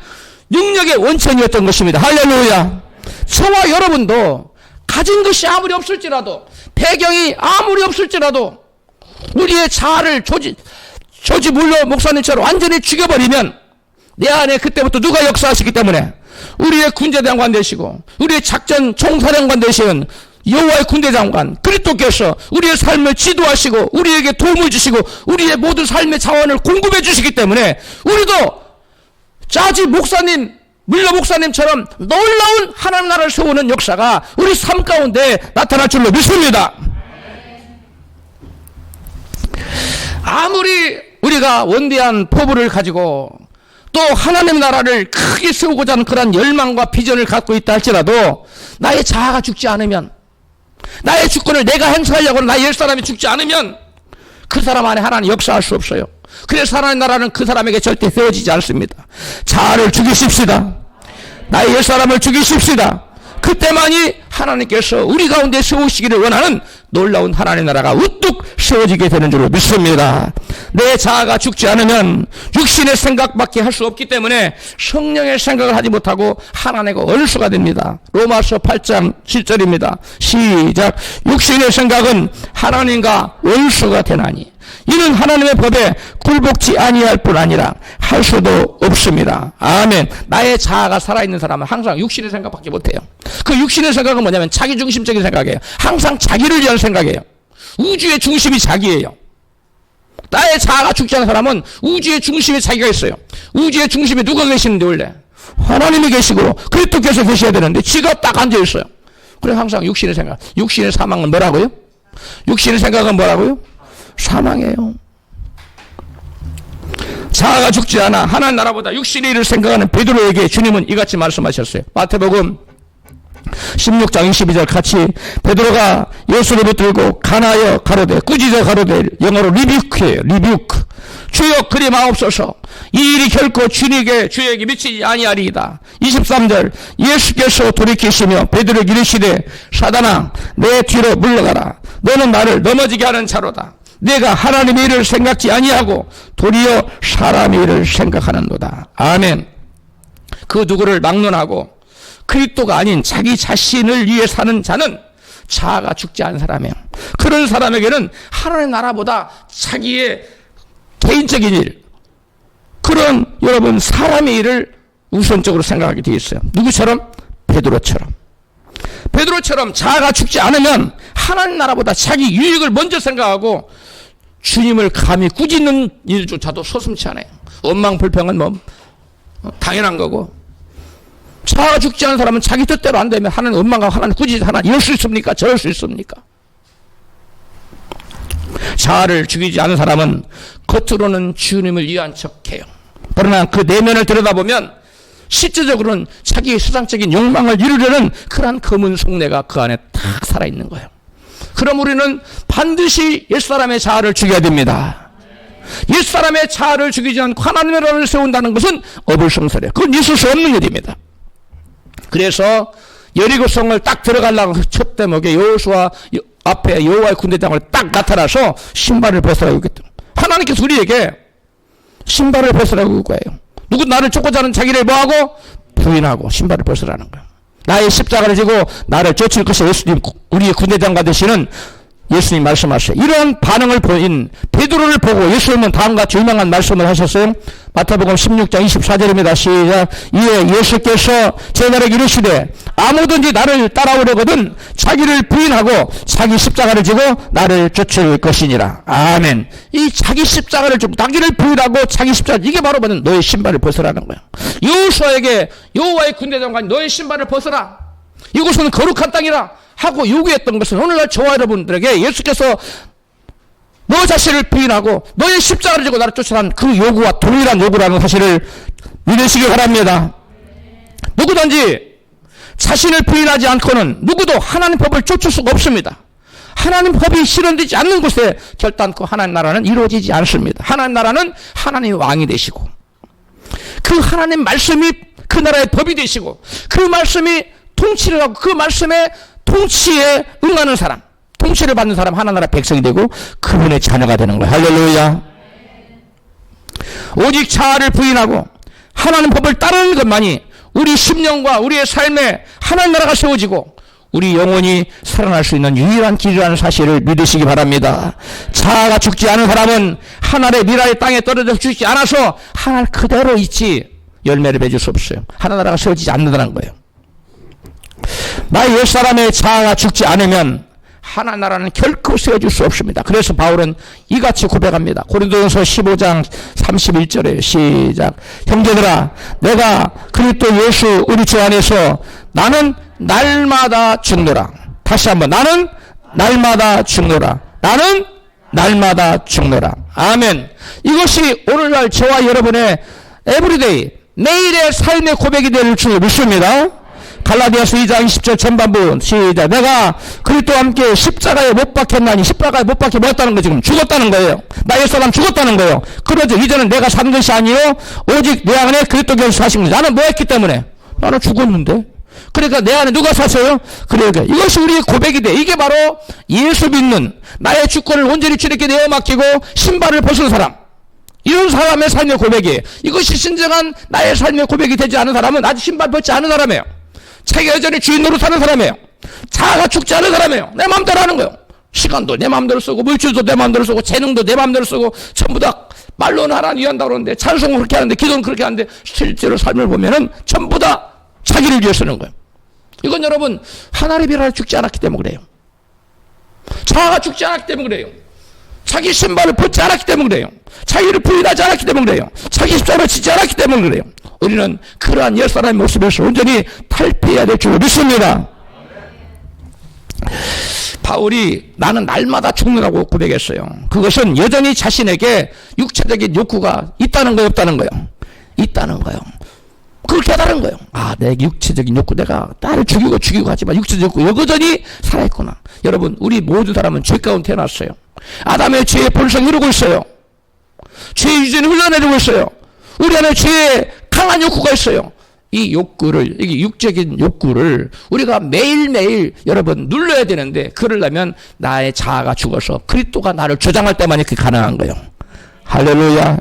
능력의 원천이었던 것입니다. 할렐루야. 저와 여러분도 가진 것이 아무리 없을지라도 배경이 아무리 없을지라도 우리의 자아를 조지 뮬러 목사님처럼 완전히 죽여버리면 내 안에 그때부터 누가 역사하시기 때문에 우리의 군대장관 되시고 우리의 작전 총사령관 되시는 여호와의 군대장관 그리스도께서 우리의 삶을 지도하시고 우리에게 도움을 주시고 우리의 모든 삶의 자원을 공급해 주시기 때문에 우리도 자지 뮬러 목사님처럼 놀라운 하나님 나라를 세우는 역사가 우리 삶 가운데 나타날 줄로 믿습니다. 아무리 우리가 원대한 포부를 가지고 또 하나님 나라를 크게 세우고자 하는 그런 열망과 비전을 갖고 있다 할지라도 나의 자아가 죽지 않으면 나의 주권을 내가 행사하려고 하는 나의 옛사람이 죽지 않으면 그 사람 안에 하나님 역사할 수 없어요. 그래서 하나님 나라는 그 사람에게 절대 세워지지 않습니다. 자아를 죽이십시다. 나의 옛사람을 죽이십시다. 그때만이 하나님께서 우리 가운데 세우시기를 원하는 놀라운 하나님의 나라가 우뚝 세워지게 되는 줄로 믿습니다. 내 자아가 죽지 않으면 육신의 생각밖에 할 수 없기 때문에 성령의 생각을 하지 못하고 하나님과 원수가 됩니다. 로마서 8장 7절입니다. 시작. 육신의 생각은 하나님과 원수가 되나니 이는 하나님의 법에 굴복지 아니할 뿐 아니라 할 수도 없습니다. 아멘. 나의 자아가 살아있는 사람은 항상 육신의 생각밖에 못해요. 그 육신의 생각은 뭐냐면 자기중심적인 생각이에요. 항상 자기를 위한 생각이에요. 우주의 중심이 자기예요. 나의 자아가 죽지 않은 사람은 우주의 중심에 자기가 있어요. 우주의 중심에 누가 계시는데 원래? 하나님이 계시고 그리스도께서 계셔야 되는데 지가 딱 앉아있어요. 그래 항상 육신의 생각. 육신의 사망은 뭐라고요? 육신의 생각은 뭐라고요? 사망이에요. 자아가 죽지 않아 하나님 나라보다 육신의 일을 생각하는 베드로에게 주님은 이같이 말씀하셨어요. 마태복음 16장 22절 같이 베드로가 예수를 붙들고 간하여 가로되 꾸짖어 가로되 영어로 리뷰크예요. 리뷰크. 주여 그리 마옵소서. 이 일이 결코 주에게 미치지 아니하리이다. 23절 예수께서 돌이키시며 베드로에게 이르시되 사단아 내 뒤로 물러가라. 너는 나를 넘어지게 하는 자로다. 내가 하나님의 일을 생각지 아니하고 도리어 사람의 일을 생각하는도다. 아멘. 그 누구를 막론하고 그리스도가 아닌 자기 자신을 위해 사는 자는 자아가 죽지 않은 사람이에요. 그런 사람에게는 하나님의 나라보다 자기의 개인적인 일, 그런 여러분 사람의 일을 우선적으로 생각하게 되어 있어요. 누구처럼? 베드로처럼. 베드로처럼 자아가 죽지 않으면 하나님 나라보다 자기 유익을 먼저 생각하고 주님을 감히 꾸짖는 일조차도 서슴지 않아요. 원망불평은 뭐 당연한 거고, 자아가 죽지 않은 사람은 자기 뜻대로 안 되면 하나님 원망하고 하나님 꾸짖 하나님 이럴 수 있습니까? 저럴 수 있습니까? 자아를 죽이지 않은 사람은 겉으로는 주님을 위한 척해요. 그러나 그 내면을 들여다보면 실제적으로는 자기의 세상적인 욕망을 이루려는 그러한 검은 속내가 그 안에 딱 살아있는 거예요. 그럼 우리는 반드시 옛사람의 자아를 죽여야 됩니다. 옛사람의 자아를 죽이지 않고 하나님의 나라를 세운다는 것은 어불성설이에요. 그건 있을 수 없는 일입니다. 그래서 여리고성을 딱 들어가려고 첫 대목에 여호수아 앞에 여호와의 군대장을 딱 나타나서 신발을 벗으라고 했거든. 하나님께서 우리에게 신발을 벗으라고 할 거예요. 누구 나를 쫓고자 하는 자기를 뭐하고? 부인하고 신발을 벗으라는 거예요. 나의 십자가를 지고 나를 쫓을 것이 예수님, 우리의 군대장과 되시는 예수님 말씀하셨어요. 이러한 반응을 보인 베드로를 보고 예수님은 다음과 같이 유명한 말씀을 하셨어요. 마태복음 16장 24절입니다. 시작. 이에 예수께서 제자에게 이르시되 아무든지 나를 따라오려거든 자기를 부인하고 자기 십자가를 지고 나를 쫓을 것이니라. 아멘. 이 자기 십자가를 지고 자기를 부인하고 자기 십자가, 이게 바로 뭐냐면 너의 신발을 벗으라는 거야. 여호수아에게 여호와의 군대장관 너의 신발을 벗으라. 이곳은 거룩한 땅이라 하고 요구했던 것은 오늘날 저와 여러분들에게 예수께서 너 자신을 부인하고 너의 십자가를 지고 나를 쫓으라는 그 요구와 동일한 요구라는 사실을 믿으시기 바랍니다. 누구든지 자신을 부인하지 않고는 누구도 하나님 법을 쫓을 수가 없습니다. 하나님 법이 실현되지 않는 곳에 결단코 하나님 나라는 이루어지지 않습니다. 하나님 나라는 하나님의 왕이 되시고 그 하나님 말씀이 그 나라의 법이 되시고 그 말씀이 통치를 하고 그 말씀의 통치에 응하는 사람, 통치를 받는 사람 하나님 나라 백성이 되고 그분의 자녀가 되는 거예요. 할렐루야. 오직 자아를 부인하고 하나님 법을 따르는 것만이 우리 심령과 우리의 삶에 하나님 나라가 세워지고 우리 영혼이 살아날 수 있는 유일한 길이라는 사실을 믿으시기 바랍니다. 자아가 죽지 않은 사람은 하나님의 미라의 땅에 떨어져 죽지 않아서 하나님 그대로 있지 열매를 맺을 수 없어요. 하나님 나라가 세워지지 않는다는 거예요. 나의 옛사람의 자아가 죽지 않으면 하나님 나라는 결코 세워질 수 없습니다. 그래서 바울은 이같이 고백합니다. 고린도전서 15장 31절에 시작. 형제들아 내가 그리스도 예수 우리 주 안에서 나는 날마다 죽노라. 다시 한번 나는 날마다 죽노라. 나는 날마다 죽노라. 아멘. 이것이 오늘날 저와 여러분의 에브리데이 매일의 삶의 고백이 될 줄 믿습니다. 갈라디아서 2장 20절 전반부 시작. 내가 그리스도와 함께 십자가에 못 박혔나니, 십자가에 못 박혀 뭐였다는 거 지금 죽었다는 거예요. 나 옛사람 죽었다는 거예요. 그러죠. 이제는 내가 사는 것이 아니요 오직 내 안에 그리스도께서 사신 거예요. 나는 뭐 했기 때문에? 나는 죽었는데. 그러니까 내 안에 누가 사세요? 그러니까 이것이 우리의 고백이 돼. 이게 바로 예수 믿는, 나의 주권을 온전히 주님께 내어 맡기고 신발을 벗은 사람, 이런 사람의 삶의 고백이에요. 이것이 진정한 나의 삶의 고백이 되지 않은 사람은 아직 신발 벗지 않은 사람이에요. 자기 여전히 주인 노릇하는 사람이에요. 자아가 죽지 않은 사람이에요. 내 마음대로 하는 거예요. 시간도 내 마음대로 쓰고 물질도 내 마음대로 쓰고 재능도 내 마음대로 쓰고 전부 다 말로는 하나님 위한다고 그러는데, 찬송은 그렇게 하는데, 기도는 그렇게 하는데, 실제로 삶을 보면은 전부 다 자기를 위해 쓰는 거예요. 이건 여러분, 하나님의 비라를 죽지 않았기 때문에 그래요. 자아가 죽지 않았기 때문에 그래요. 자기 신발을 벗지 않았기 때문에 그래요. 자기를 부인하지 않았기 때문에 그래요. 자기 십자가를 지지 않았기 때문에 그래요. 우리는 그러한 옛사람의 모습에서 온전히 탈피해야 될 줄 믿습니다. 바울이 나는 날마다 죽느라고 고백했어요. 그것은 여전히 자신에게 육체적인 욕구가 있다는 거예요, 없다는 거예요? 있다는 거예요. 그걸 깨달은 거예요. 아, 내 육체적인 욕구, 내가 나를 죽이고 하지만 육체적 욕구 여전히 살아있구나. 여러분, 우리 모든 사람은 죄 가운데 태어났어요. 아담의 죄의 본성이 흐르고 있어요. 죄의 유전이 흘러내리고 있어요. 우리 안에 죄의 강한 욕구가 있어요. 이 욕구를, 이게 육적인 욕구를 우리가 매일매일 여러분 눌러야 되는데, 그러려면 나의 자아가 죽어서 그리스도가 나를 주장할 때만이 그게 가능한 거예요. 할렐루야.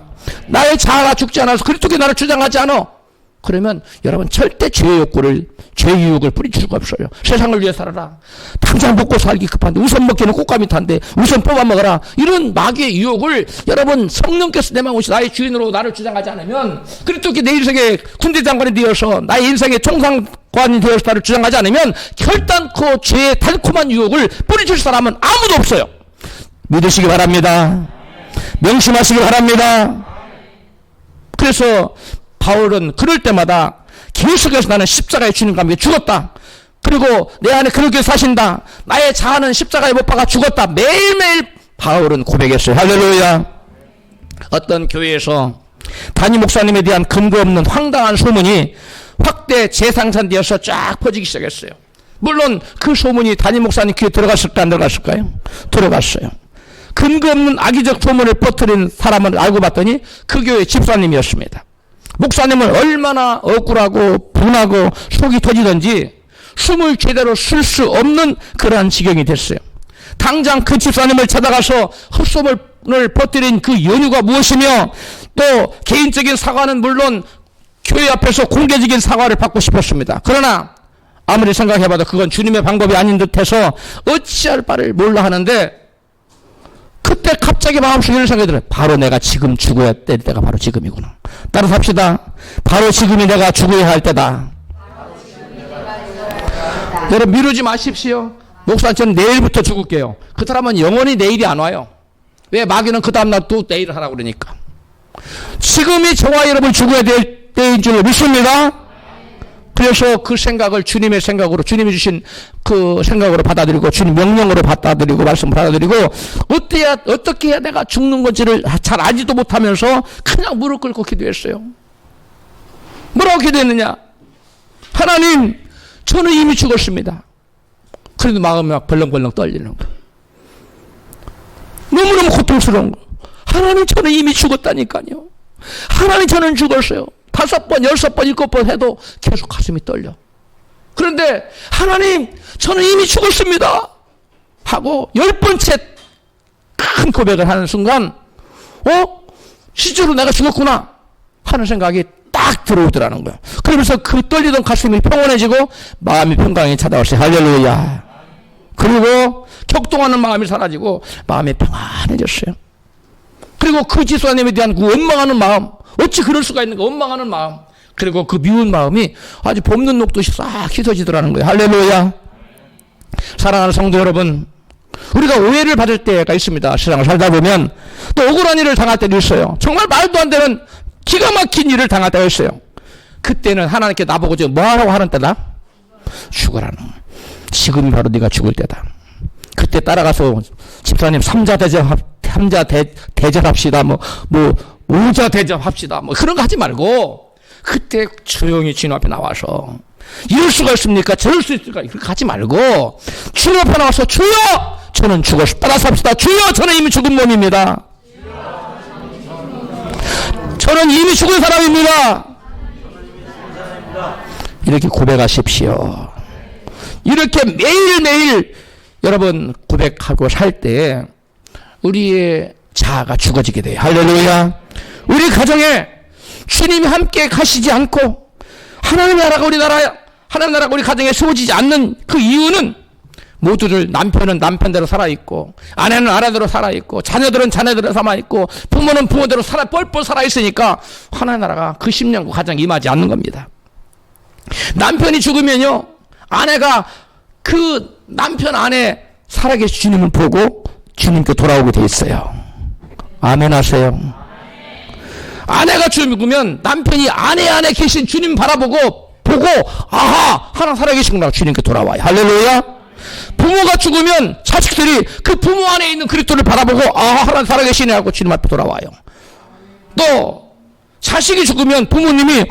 나의 자아가 죽지 않아서 그리스도가 나를 주장하지 않아. 그러면 여러분 절대 죄의 욕구를, 죄의 유혹을 뿌리칠 수가 없어요. 세상을 위해 살아라. 당장 먹고 살기 급한데 우선 먹기는 꽃가미 탄데 우선 뽑아 먹어라. 이런 마귀의 유혹을 여러분 성령께서 내 마음 오시 나의 주인으로 나를 주장하지 않으면, 그리스도께 내 인생의 군대 장관이 되어서 나의 인생의 총상관이 되어서 나를 주장하지 않으면 결단코 죄의 달콤한 유혹을 뿌리칠 사람은 아무도 없어요. 믿으시기 바랍니다. 명심하시기 바랍니다. 그래서 바울은 그럴 때마다 계속해서 나는 십자가의 주님과 함께 죽었다. 그리고 내 안에 그렇게 사신다. 나의 자아는 십자가에 못 박아 죽었다. 매일매일 바울은 고백했어요. 할렐루야. 어떤 교회에서 담임 목사님에 대한 근거 없는 황당한 소문이 확대 재상산되어서 쫙 퍼지기 시작했어요. 물론 그 소문이 담임 목사님 귀에 들어갔을까 안 들어갔을까요? 들어갔어요. 근거 없는 악의적 소문을 퍼뜨린 사람을 알고 봤더니 그 교회 집사님이었습니다. 목사님은 얼마나 억울하고 분하고 속이 터지던지 숨을 제대로 쉴 수 없는 그러한 지경이 됐어요. 당장 그 집사님을 찾아가서 헛소문을 퍼뜨린 그 연유가 무엇이며, 또 개인적인 사과는 물론 교회 앞에서 공개적인 사과를 받고 싶었습니다. 그러나 아무리 생각해봐도 그건 주님의 방법이 아닌 듯해서 어찌할 바를 몰라 하는데, 그때 갑자기 마음속에 이런 생각이 들어요. 바로 내가 지금 죽어야 될 때가 바로 지금이구나. 따라서 합시다. 바로 지금이 내가 죽어야 할 때다. 여러분 미루지 마십시오. 목사님 저는 내일부터 죽을게요. 그 사람은 영원히 내일이 안 와요. 왜? 마귀는 그 다음날 또 내일 하라고 그러니까. 지금이 저와 여러분 죽어야 될 때인 줄 믿습니다. 그래서 그 생각을 주님의 생각으로, 주님이 주신 그 생각으로 받아들이고, 주님 명령으로 받아들이고, 말씀을 받아들이고, 어떻게 해야 내가 죽는 건지를 잘 알지도 못하면서 그냥 무릎 꿇고 기도했어요. 뭐라고 기도했느냐? 하나님, 저는 이미 죽었습니다. 그래도 마음이 막 벌렁벌렁 떨리는 거. 너무너무 고통스러운 거. 하나님, 저는 이미 죽었다니까요. 하나님, 저는 죽었어요. 5번, 6번, 7번 해도 계속 가슴이 떨려. 그런데 하나님, 저는 이미 죽었습니다 하고 10번째 큰 고백을 하는 순간, 실제로 내가 죽었구나 하는 생각이 딱 들어오더라는 거예요. 그러면서 그 떨리던 가슴이 평온해지고 마음이 평강이 찾아왔어요. 할렐루야. 그리고 격동하는 마음이 사라지고 마음이 평안해졌어요. 그리고 그 지수님에 대한 그 원망하는 마음, 어찌 그럴 수가 있는가, 원망하는 마음, 그리고 그 미운 마음이 아주 봄눈 녹듯이 싹 씻어지더라는 거예요. 할렐루야. 사랑하는 성도 여러분, 우리가 오해를 받을 때가 있습니다. 세상을 살다 보면 또 억울한 일을 당할 때도 있어요. 정말 말도 안 되는 기가 막힌 일을 당할 때가 있어요. 그때는 하나님께 나보고 지금 뭐하라고 하는 때다? 죽으라는. 지금이 바로 네가 죽을 때다. 그때 따라가서 집사님 3자 대접합시다. 뭐 5자 대접합시다. 뭐 그런 거 하지 말고 그때 조용히 주님 앞에 나와서, 이럴 수가 있습니까? 저럴 수 있을까? 그렇게 하지 말고 주님 앞에 나와서, 주여 저는 죽었어. 따라서 합시다. 주여 저는 이미 죽은 몸입니다. 저는 이미 죽은 사람입니다. 이렇게 고백하십시오. 이렇게 매일매일 여러분 고백하고 살 때 우리의 자아가 죽어지게 돼요. 할렐루야. 우리 가정에 주님이 함께 가시지 않고 하나님의 나라가 하나님 나라가 우리 가정에 세워지지 않는 그 이유는 모두들 남편은 남편대로 살아있고 아내는 아내대로 살아있고 자녀들은 자녀대로 살아있고 부모는 부모대로 뻘뻘 살아있으니까 하나님 나라가 그 10년 그 가정에 임하지 않는 겁니다. 남편이 죽으면요 아내가 그 남편 아내 살아계신 주님을 보고 주님께 돌아오게 돼 있어요. 아멘 하세요. 아내가 죽으면 남편이 아내 안에 계신 주님 보고 아하 하나 살아계시구나 주님께 돌아와요. 할렐루야. 부모가 죽으면 자식들이 그 부모 안에 있는 그리스도를 바라보고 아하 하나 살아계시네 하고 주님 앞에 돌아와요. 또 자식이 죽으면 부모님이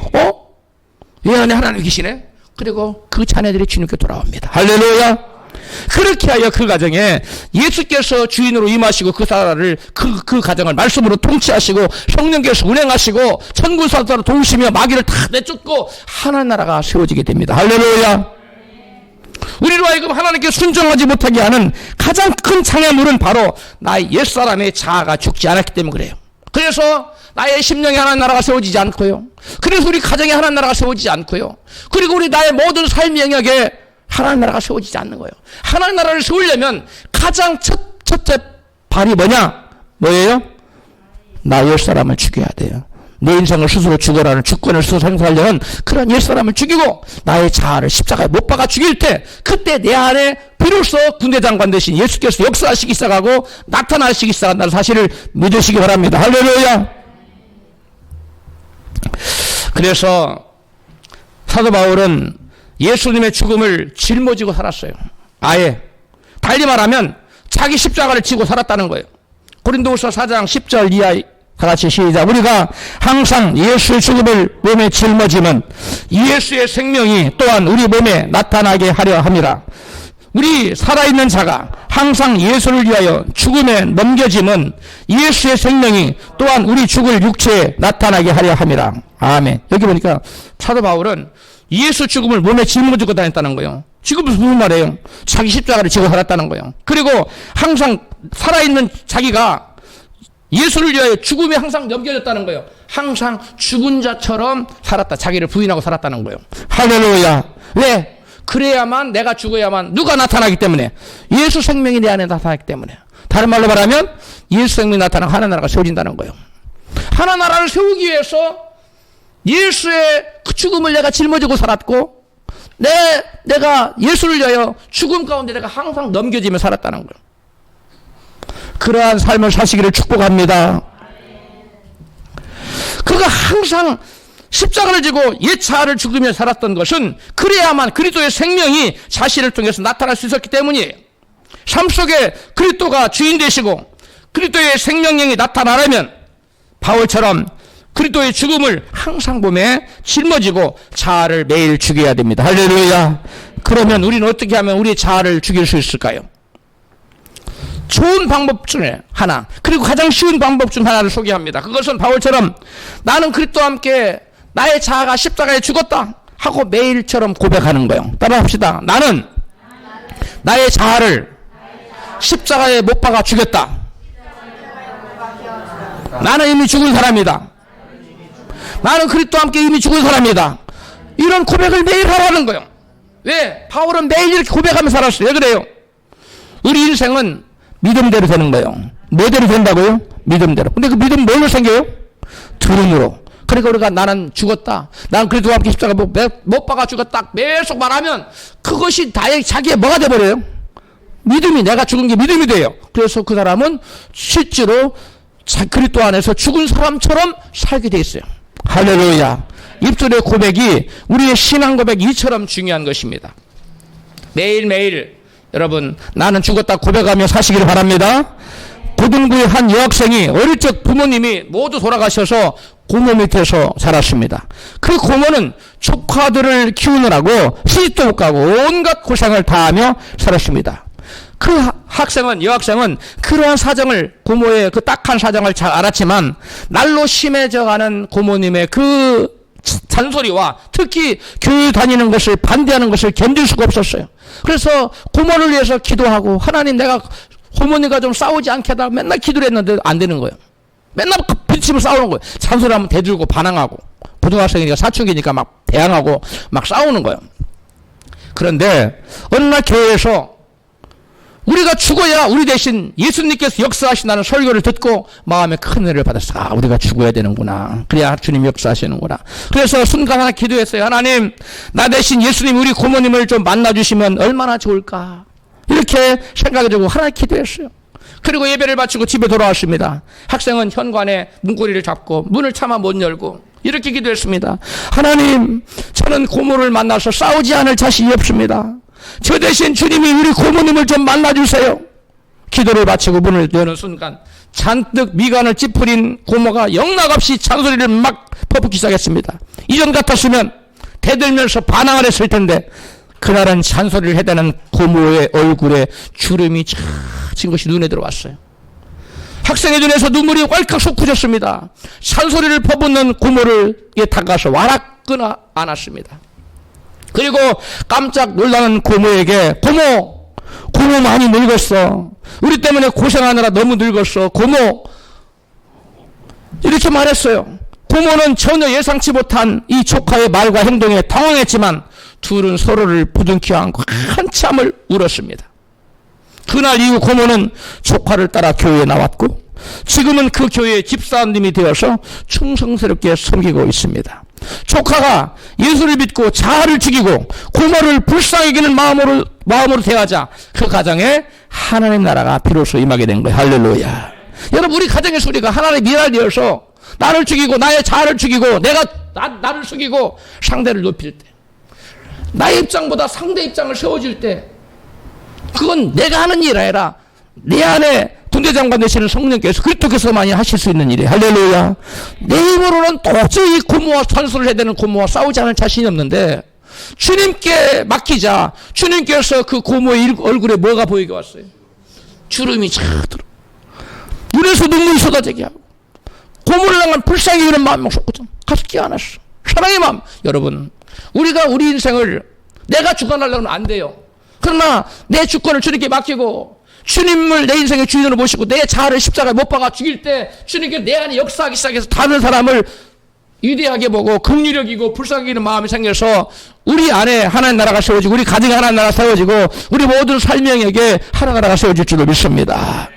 얘 안에 하나님 계시네 그리고 그 자녀들이 주님께 돌아옵니다. 할렐루야. 그렇게 하여 그 가정에 예수께서 주인으로 임하시고 그 사람을 그 가정을 말씀으로 통치하시고 성령께서 운행하시고 천군사도로 도우시며 마귀를 다 내쫓고 하나님 나라가 세워지게 됩니다. 할렐루야. 우리로 하여금 하나님께 순종하지 못하게 하는 가장 큰 장애물은 바로 나의 옛사람의 자아가 죽지 않았기 때문에 그래요. 그래서 나의 심령에 하나님 나라가 세워지지 않고요. 그래서 우리 가정에 하나님 나라가 세워지지 않고요. 그리고 우리 나의 모든 삶의 영역에 하나님 나라가 세워지지 않는 거예요. 하나님 나라를 세우려면 가장 첫째 발이 뭐예요? 나 옛사람을 죽여야 돼요. 내 인생을 스스로 죽어라는 주권을 스스로 행사하려는 그런 옛사람을 죽이고 나의 자아를 십자가에 못 박아 죽일 때 그때 내 안에 비로소 군대장관 대신 예수께서 역사하시기 시작하고 나타나시기 시작한다는 사실을 믿으시기 바랍니다. 할렐루야. 그래서 사도 바울은 예수님의 죽음을 짊어지고 살았어요. 아예 달리 말하면 자기 십자가를 지고 살았다는 거예요. 고린도후서 4장 10절 이하 다 같이 시작. 우리가 항상 예수의 죽음을 몸에 짊어지면 예수의 생명이 또한 우리 몸에 나타나게 하려 함이라. 우리 살아있는 자가 항상 예수를 위하여 죽음에 넘겨짐은 예수의 생명이 또한 우리 죽을 육체에 나타나게 하려 함이라. 아멘. 여기 보니까 사도 바울은 예수 죽음을 몸에 짊어지고 다녔다는 거예요. 지금 무슨 말이에요? 자기 십자가를 지고 살았다는 거예요. 그리고 항상 살아있는 자기가 예수를 위하여 죽음에 항상 넘겨졌다는 거예요. 항상 죽은 자처럼 살았다. 자기를 부인하고 살았다는 거예요. 할렐루야. 왜? 그래야만 내가 죽어야만 누가 나타나기 때문에 예수 생명이 내 안에 나타나기 때문에 다른 말로 말하면 예수 생명이 나타나고 하나님 나라가 세워진다는 거예요. 하나님 나라를 세우기 위해서 예수의 그 죽음을 내가 짊어지고 살았고 내가 예수를 위하여 죽음 가운데 내가 항상 넘겨지며 살았다는 거예요. 그러한 삶을 사시기를 축복합니다. 그가 항상 십자가를 지고 옛 자아를 죽으며 살았던 것은 그래야만 그리스도의 생명이 자신을 통해서 나타날 수 있었기 때문이에요. 삶 속에 그리스도가 주인 되시고 그리스도의 생명력이 나타나려면 바울처럼 그리스도의 죽음을 항상 몸에 짊어지고 자아를 매일 죽여야 됩니다. 할렐루야. 그러면 우리는 어떻게 하면 우리의 자아를 죽일 수 있을까요? 좋은 방법 중에 하나, 그리고 가장 쉬운 방법 중 하나를 소개합니다. 그것은 바울처럼 나는 그리스도와 함께 나의 자아가 십자가에 죽었다 하고 매일처럼 고백하는 거예요. 따라합시다. 나는 나의 자아를 십자가에 못 박아 죽였다. 나는 이미 죽은 사람이다. 나는 그리스도와 함께 이미 죽은 사람이다. 이런 고백을 매일 하라는 거예요. 왜? 바울은 매일 이렇게 고백하면서 살았어요. 왜 그래요? 우리 인생은 믿음대로 되는 거예요. 뭐대로 된다고요? 믿음대로. 근데 그 믿음 뭘로 생겨요? 들음으로. 그러니까 우리가 나는 죽었다. 나는 그리스도와 함께 십자가 못 박아 죽었다. 계속 말하면 그것이 자기의 뭐가 돼버려요? 믿음이, 내가 죽은 게 믿음이 돼요. 그래서 그 사람은 실제로 그리스도 안에서 죽은 사람처럼 살게 돼 있어요. 할렐루야. 입술의 고백이 우리의 신앙 고백이 이처럼 중요한 것입니다. 매일매일 여러분 나는 죽었다 고백하며 사시기를 바랍니다. 고등부의 한 여학생이 어릴 적 부모님이 모두 돌아가셔서 고모 밑에서 자랐습니다. 그 고모는 조카들을 키우느라고 시집도 못 가고 온갖 고생을 다하며 살았습니다. 그 여학생은 그러한 사정을, 고모의 그 딱한 사정을 잘 알았지만 날로 심해져가는 고모님의 그 잔소리와 특히 교회 다니는 것을 반대하는 것을 견딜 수가 없었어요. 그래서 고모를 위해서 기도하고 하나님 내가 고모님과 좀 싸우지 않게 해달라고 맨날 기도를 했는데 안 되는 거예요. 맨날 부딪히면 싸우는 거예요. 잔소리하면 대들고 반항하고 고등학생이니까 사춘기니까 막 대항하고 막 싸우는 거예요. 그런데 어느 날 교회에서 우리가 죽어야 우리 대신 예수님께서 역사하신다는 설교를 듣고 마음에 큰 은혜를 받았어. 아, 우리가 죽어야 되는구나. 그래야 주님 역사하시는구나. 그래서 순간 하나 기도했어요. 하나님, 나 대신 예수님 우리 고모님을 좀 만나주시면 얼마나 좋을까. 이렇게 생각이 들고 하나 기도했어요. 그리고 예배를 마치고 집에 돌아왔습니다. 학생은 현관에 문고리를 잡고 문을 차마 못 열고 이렇게 기도했습니다. 하나님, 저는 고모를 만나서 싸우지 않을 자신이 없습니다. 저 대신 주님이 우리 고모님을 좀 만나주세요. 기도를 마치고 문을 여는 순간 잔뜩 미간을 찌푸린 고모가 영락없이 잔소리를 막 퍼붓기 시작했습니다. 이전 같았으면 대들면서 반항을 했을 텐데 그날은 잔소리를 해대는 고모의 얼굴에 주름이 차진 것이 눈에 들어왔어요. 학생의 눈에서 눈물이 왈칵 솟구쳤습니다. 잔소리를 퍼붓는 고모를 다가서 와락 끊어 안았습니다. 그리고 깜짝 놀라는 고모에게 고모 많이 늙었어. 우리 때문에 고생하느라 너무 늙었어. 고모 이렇게 말했어요. 고모는 전혀 예상치 못한 이 조카의 말과 행동에 당황했지만 둘은 서로를 부둥켜 안고 한참을 울었습니다. 그날 이후 고모는 조카를 따라 교회에 나왔고 지금은 그 교회의 집사님이 되어서 충성스럽게 섬기고 있습니다. 조카가 예수를 믿고 자아를 죽이고 고모를 불쌍히 여기는 마음으로 대하자 그 가정에 하나님 나라가 비로소 임하게 된 거예요. 할렐루야. 여러분, 우리 가정의 소리가 하나님의 미랄 되어서 나를 죽이고 나의 자아를 죽이고 내가 나를 죽이고 상대를 높일 때, 나의 입장보다 상대 입장을 세워줄 때, 그건 내가 하는 일 아니라 내 안에 군대장관 되시는 성령께서 그리스도께서만이 하실 수 있는 일이에요. 할렐루야. 내 힘으로는 도저히 고모와 잔소리를 해야 되는 고모와 싸우지 않을 자신이 없는데 주님께 맡기자 주님께서 그 고모의 얼굴에 뭐가 보이게 왔어요? 주름이 쫙 들어. 눈에서 눈물이 쏟아지게 하고 고모를 향한 불쌍히 여기는 마음이 쏟고 가서 끼어안았어. 사랑의 마음. 여러분, 우리가 우리 인생을 내가 주관하려면 안 돼요. 그러나 내 주권을 주님께 맡기고 주님을 내 인생의 주인으로 모시고 내 자아를 십자가에 못 박아 죽일 때 주님께 내 안에 역사하기 시작해서 다른 사람을 위대하게 보고 긍휼력이고 불쌍히 여기는 마음이 생겨서 우리 안에 하나님 나라가 세워지고 우리 가정에 하나님 나라가 세워지고 우리 모든 삶명에게 하나님 나라가 세워질 줄로 믿습니다.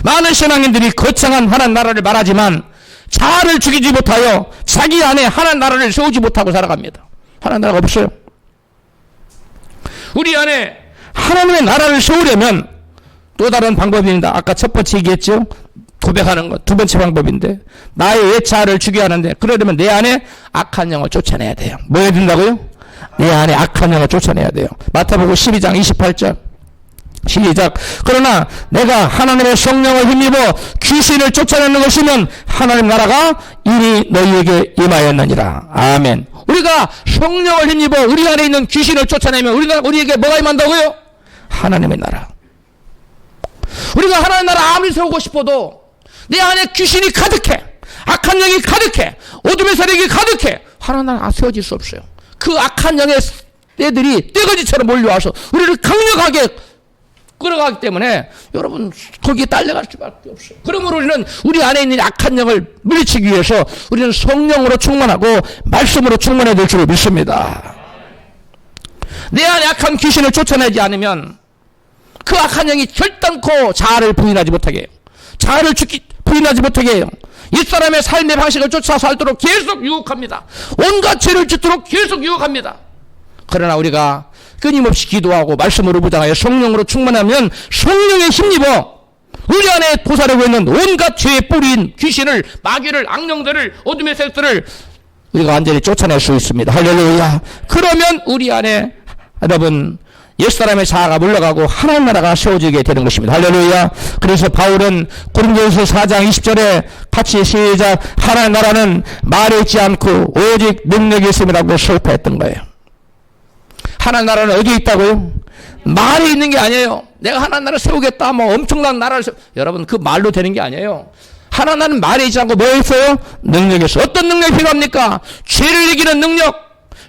많은 신앙인들이 거창한 하나님 나라를 말하지만 자아를 죽이지 못하여 자기 안에 하나님 나라를 세우지 못하고 살아갑니다. 하나님 나라가 없어요. 우리 안에 하나님의 나라를 세우려면 또 다른 방법입니다. 아까 첫 번째 얘기했죠. 고백하는 것. 두 번째 방법인데 나의 옛자아를 죽여야 하는데 그러려면 내 안에 악한 영을 쫓아내야 돼요. 뭐 해야 된다고요? 내 안에 악한 영을 쫓아내야 돼요. 마태복음 12장 28절 시작. 그러나 내가 하나님의 성령을 힘입어 귀신을 쫓아내는 것이면 하나님 나라가 이미 너희에게 임하였느니라. 아멘. 우리가 성령을 힘입어 우리 안에 있는 귀신을 쫓아내면 우리에게 뭐가 임한다고요? 하나님의 나라. 우리가 하나님 나라 아무리 세우고 싶어도 내 안에 귀신이 가득해, 악한 영이 가득해, 어둠의 세력이 가득해, 하나님 나라가 세워질 수 없어요. 그 악한 영의 떼들이 떼거지처럼 몰려와서 우리를 강력하게 끌어가기 때문에 여러분 거기에 딸려갈 수밖에 없어요. 그러므로 우리는 우리 안에 있는 악한 영을 물리치기 위해서 우리는 성령으로 충만하고 말씀으로 충만해야 될 줄 믿습니다. 내 안에 악한 귀신을 쫓아내지 않으면 그 악한 영이 결단코 자아를 부인하지 못하게 해요. 자아를 부인하지 못하게 해요. 옛사람의 삶의 방식을 쫓아 살도록 계속 유혹합니다. 온갖 죄를 짓도록 계속 유혹합니다. 그러나 우리가 끊임없이 기도하고 말씀으로 무장하여 성령으로 충만하면 성령에 힘입어 우리 안에 도사리고 있는 온갖 죄의 뿌리인 귀신을, 마귀를, 악령들을, 어둠의 세력들을 우리가 완전히 쫓아낼 수 있습니다. 할렐루야. 그러면 우리 안에 여러분 옛사람의 자아가 물러가고 하나님 나라가 세워지게 되는 것입니다. 할렐루야. 그래서 바울은 고린도후서 4장 20절에 같이 시작. 하나님 나라는 말에 있지 않고 오직 능력이 있음이라고 설파했던 거예요. 하나님 나라는 어디에 있다고요? 말에 있는 게 아니에요. 내가 하나님 나라를 세우겠다, 뭐 엄청난 나라를 여러분 그 말로 되는 게 아니에요. 하나님은 말이 있지 않고 뭐 있어요? 능력이 있어요. 어떤 능력이 필요합니까? 죄를 이기는 능력,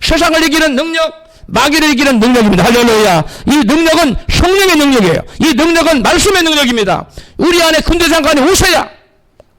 세상을 이기는 능력, 마귀를 이기는 능력입니다. 할렐루야. 이 능력은 성령의 능력이에요. 이 능력은 말씀의 능력입니다. 우리 안에 군대장관이 오셔야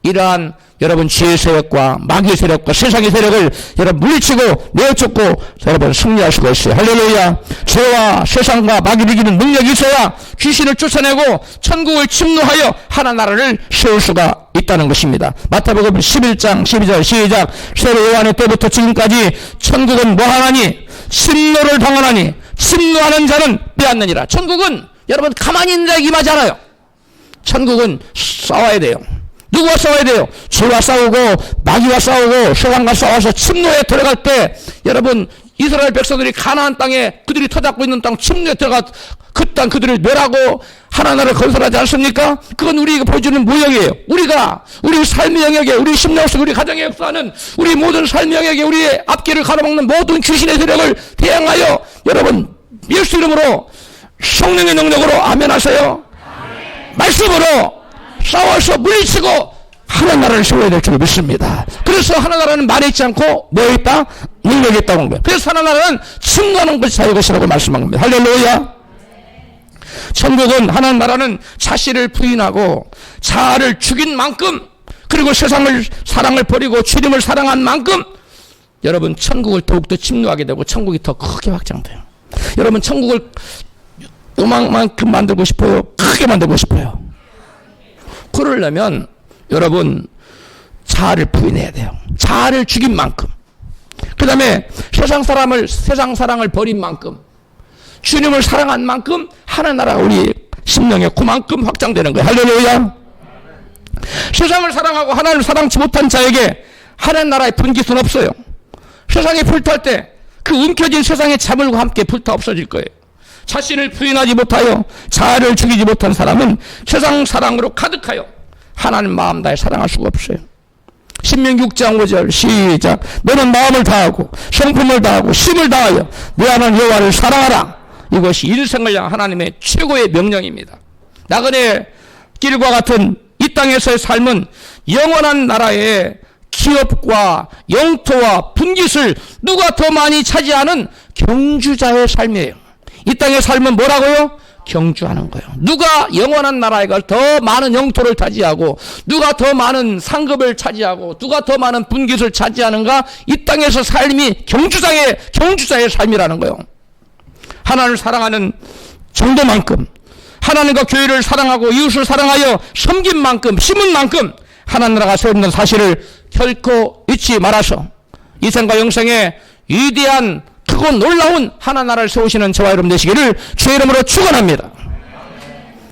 이러한 여러분 죄의 세력과 마귀의 세력과 세상의 세력을 여러분 물리치고 내어쫓고 여러분 승리할 수가 있어요. 할렐루야. 죄와 세상과 마귀를 이기는 능력이 있어야 귀신을 쫓아내고 천국을 침노하여 하나 나라를 세울 수가 있다는 것입니다. 마태복음 11장 12절 시작. 세례 요한의 때부터 지금까지 천국은 뭐하나니 침노를 당하나니 침노하는 자는 빼앗느니라. 천국은 여러분 가만히 있는 자에게 임하지 않아요. 천국은 싸워야 돼요. 누구와 싸워야 돼요? 죄와 싸우고 마귀와 싸우고 세상과 싸워서 침노에 들어갈 때 여러분 이스라엘 백성들이 가나안 땅에 그들이 터잡고 있는 땅 침노에 들어가 그 땅 그들을 멸하고 하나나라를 건설하지 않습니까? 그건 우리가 보여주는 모형이에요. 우리가 우리 삶의 영역에 우리 심령 속 우리 가정에 역사하는 우리 모든 삶의 영역에 우리의 앞길을 가로막는 모든 귀신의 세력을 대항하여 여러분 예수 이름으로 성령의 능력으로 아멘 하세요. 말씀으로 싸워서 물리치고 하나 나라를 세워야 될 줄 믿습니다. 그래서 하나 나라는 말이 있지 않고 뭐 있다? 능력이 있다고 하는 거예요. 그래서 하나 나라는 침노하는 것이 자유 것이라고 말씀한 겁니다. 할렐루야. 천국은 하나 나라는 자신을 부인하고 자아를 죽인 만큼 그리고 세상을 사랑을 버리고 주님을 사랑한 만큼 여러분 천국을 더욱더 침노하게 되고 천국이 더 크게 확장돼요. 여러분 천국을 요만큼 만들고 싶어요? 크게 만들고 싶어요? 그러려면 여러분 자아를 부인해야 돼요. 자아를 죽인 만큼 그 다음에 세상 사랑을 버린 만큼 주님을 사랑한 만큼 하나 나라가 우리 심령에 그만큼 확장되는 거예요. 할렐루야. 세상을 사랑하고 하나님을 사랑치 못한 자에게 하나님 나라의 분깃은 없어요. 세상이 불탈 때 그 움켜진 세상의 자물과 함께 불타 없어질 거예요. 자신을 부인하지 못하여 자아를 죽이지 못한 사람은 세상 사랑으로 가득하여 하나님 마음 다해 사랑할 수가 없어요. 신명기 6장 5절 시작. 너는 마음을 다하고 성품을 다하고 힘을 다하여 내 하나님 여호와를 사랑하라. 이것이 일생을 향한 하나님의 최고의 명령입니다. 나그네 길과 같은 이 땅에서의 삶은 영원한 나라의 기업과 영토와 분깃을 누가 더 많이 차지하는 경주자의 삶이에요. 이 땅의 삶은 뭐라고요? 경주하는 거예요. 누가 영원한 나라에 더 많은 영토를 차지하고 누가 더 많은 상급을 차지하고 누가 더 많은 분깃을 차지하는가? 이 땅에서 삶이 경주자의 삶이라는 거예요. 하나님을 사랑하는 정도만큼 하나님과 교회를 사랑하고 이웃을 사랑하여 섬긴 만큼 심은 만큼 하나님 나라가 세워진다는 사실을 결코 잊지 말아서 이생과 영생에 위대한 크고 놀라운 하나 나라를 세우시는 저와 여러분 되시기를 주의 이름으로 축원합니다.